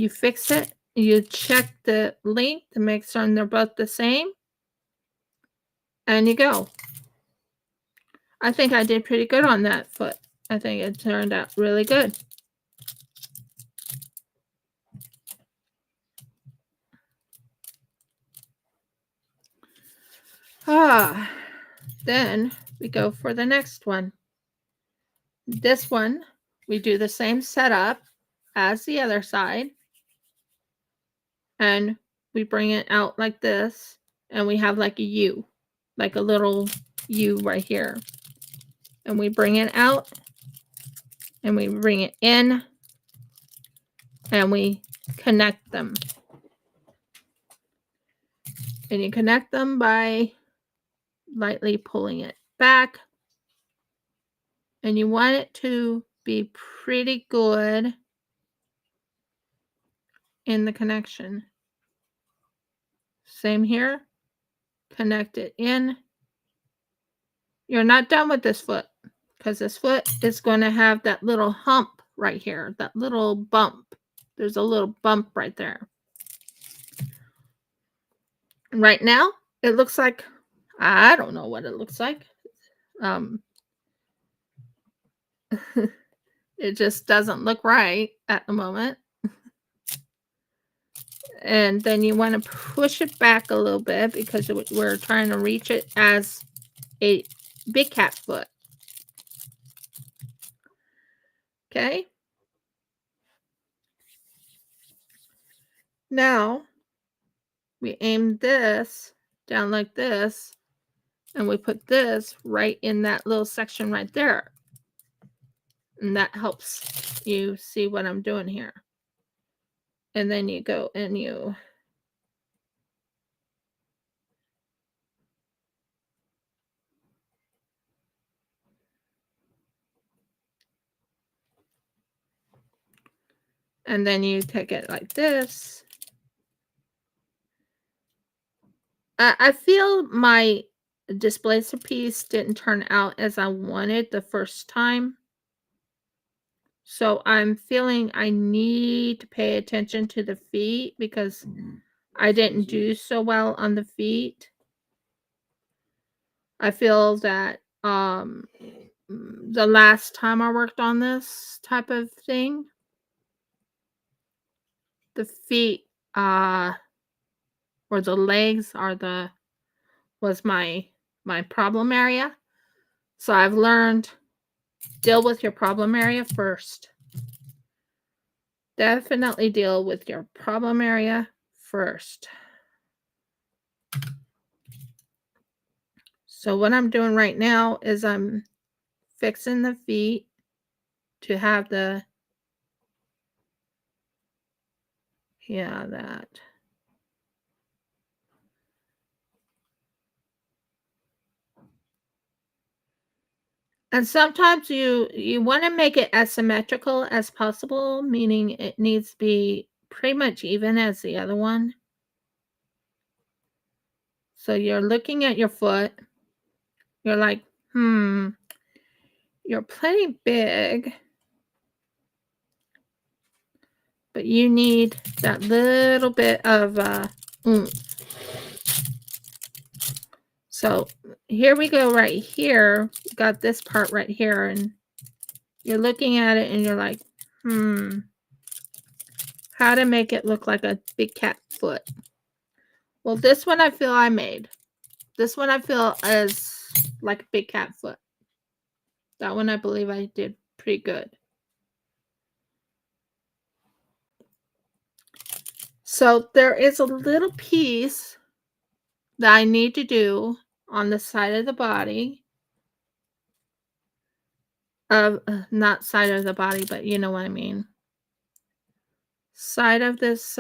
fix it. You check the length to make certain they're both the same. And you go. I think I did pretty good on that foot. I think it turned out really good. Then we go for the next one. This one, we do the same setup as the other side. And we bring it out like this. And we have like a U, like a little U right here. And we bring it out. And we bring it in. And we connect them. And you connect them by lightly pulling it back. And you want it to be pretty good in the connection. Same here. Connect it in. You're not done with this foot because this foot is going to have that little hump right here, that little bump. There's a little bump right there. Right now, it looks like, I don't know what it looks like. It just doesn't look right at the moment. And then you want to push it back a little bit because we're trying to reach it as a big cat foot. Okay. Now we aim this down like this, and we put this right in that little section right there. And that helps you see what I'm doing here. And then you go and you take it like this. I feel my displacer piece didn't turn out as I wanted the first time. So I'm feeling I need to pay attention to the feet because I didn't do so well on the feet. I feel that the last time I worked on this type of thing, the feet or the legs was my problem area. So I've learned, deal with your problem area first. Definitely deal with your problem area first. So what I'm doing right now is I'm fixing the feet to have that. And sometimes you want to make it as symmetrical as possible, meaning it needs to be pretty much even as the other one. So you're looking at your foot. You're like, you're plenty big, but you need that little bit of oomph. So here we go right here. Got this part right here, and you're looking at it and you're like, how to make it look like a big cat foot. Well, this one I feel I made. This one I feel is like a big cat foot. That one I believe I did pretty good. So there is a little piece that I need to do on the side of the body. Not side of the body, but you know what I mean. Side of this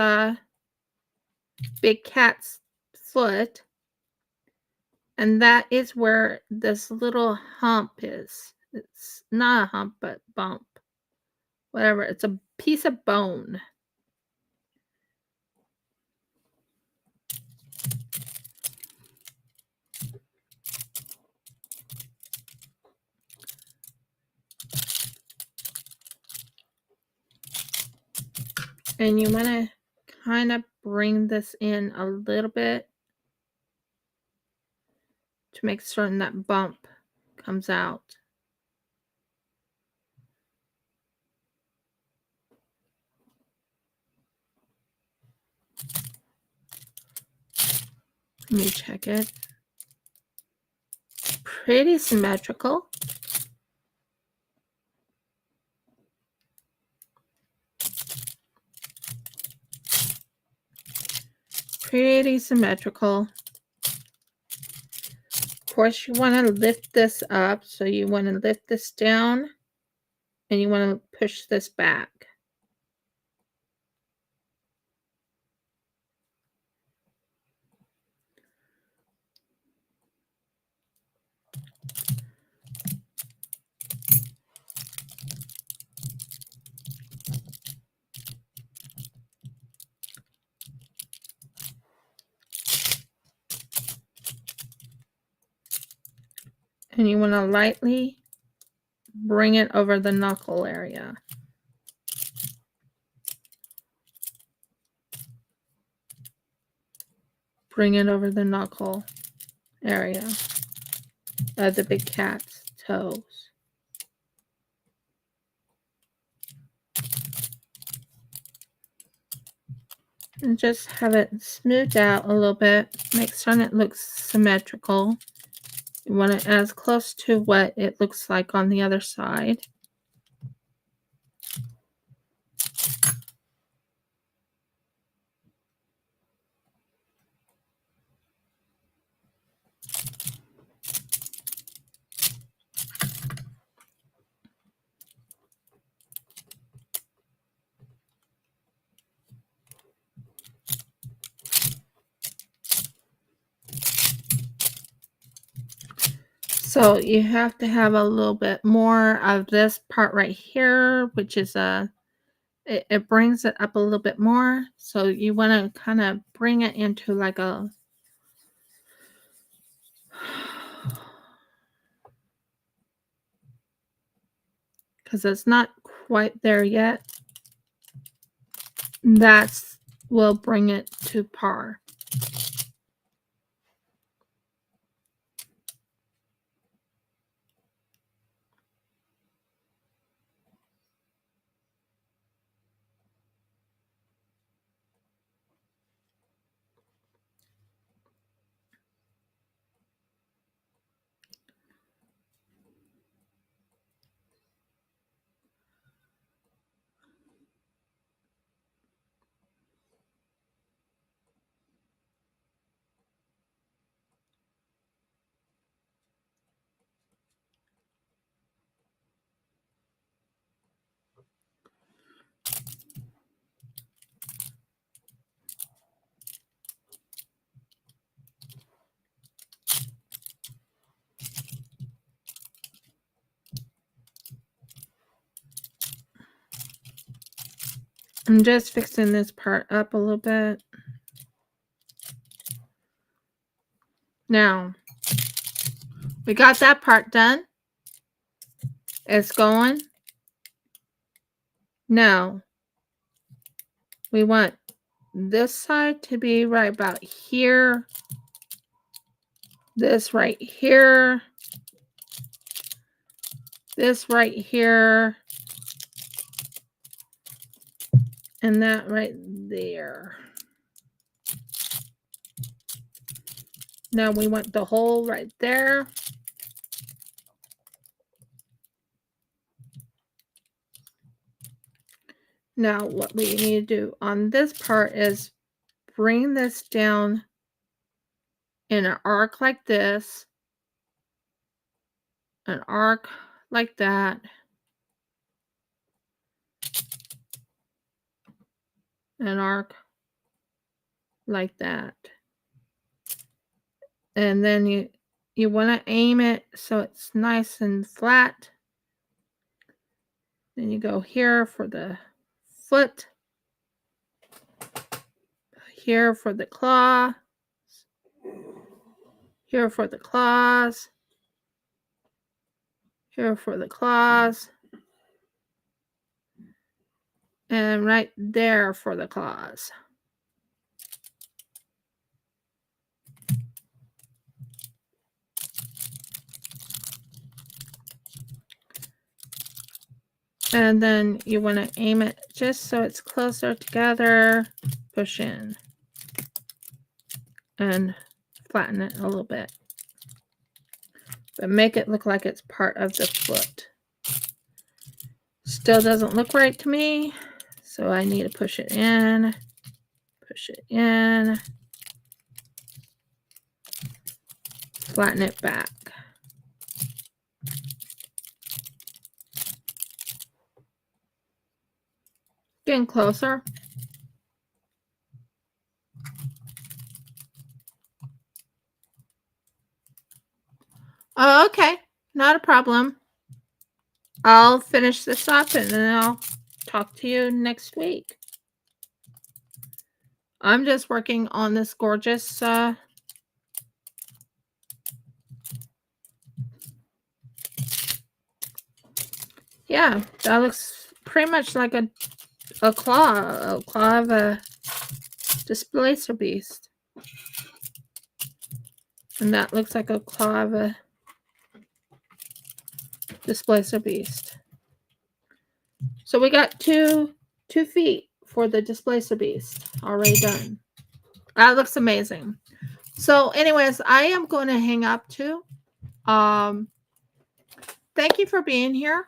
big cat's foot. And that is where this little hump is. It's not a hump, but bump. Whatever. It's a piece of bone. And you want to kind of bring this in a little bit to make certain that bump comes out. Let me check it. Pretty symmetrical. Pretty symmetrical. Of course, you want to lift this up. So you want to lift this down and you want to push this back. And you want to lightly bring it over the knuckle area. Bring it over the knuckle area of the big cat's toes. And just have it smoothed out a little bit. Make sure it looks symmetrical. You want it as close to what it looks like on the other side. So you have to have a little bit more of this part right here, which is it brings it up a little bit more. So you want to kind of bring it into like a because it's not quite there yet. That's will bring it to par. I'm just fixing this part up a little bit. Now, we got that part done. It's going. Now, we want this side to be right about here. This right here. This right here. And that right there. Now we want the hole right there. Now what we need to do on this part is bring this down in an arc like this, an arc like that, an arc like that. And then you want to aim it so it's nice and flat. Then you go here for the foot, here for the claw, here for the claws, here for the claws, and right there for the claws. And then you want to aim it just so it's closer together, push in, and flatten it a little bit. But make it look like it's part of the foot. Still doesn't look right to me, so I need to push it in, flatten it back. Getting closer. Oh, okay. Not a problem. I'll finish this up and then I'll talk to you next week. I'm just working on this gorgeous yeah, that looks pretty much like a claw of a displacer beast. And that looks like a claw of a displacer beast. So we got two feet for the displacer beast already done. That looks amazing. So anyways, I am going to hang up too. Thank you for being here.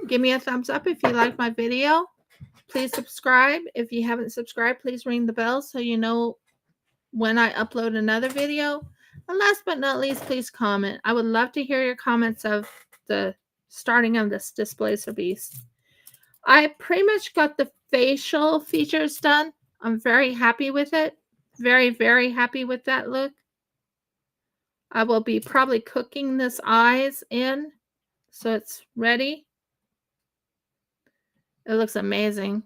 Give me a thumbs up if you like my video. Please subscribe. If you haven't subscribed, please ring the bell so you know when I upload another video. And last but not least, please comment. I would love to hear your comments of the starting of this displacer beast. I pretty much got the facial features done. I'm very happy with it. Very, very happy with that look. I will be probably cooking this eyes in so it's ready. It looks amazing.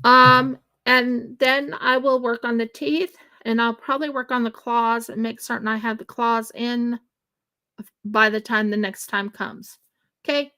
And then I will work on the teeth, and I'll probably work on the claws and make certain I have the claws in by the time the next time comes. Okay,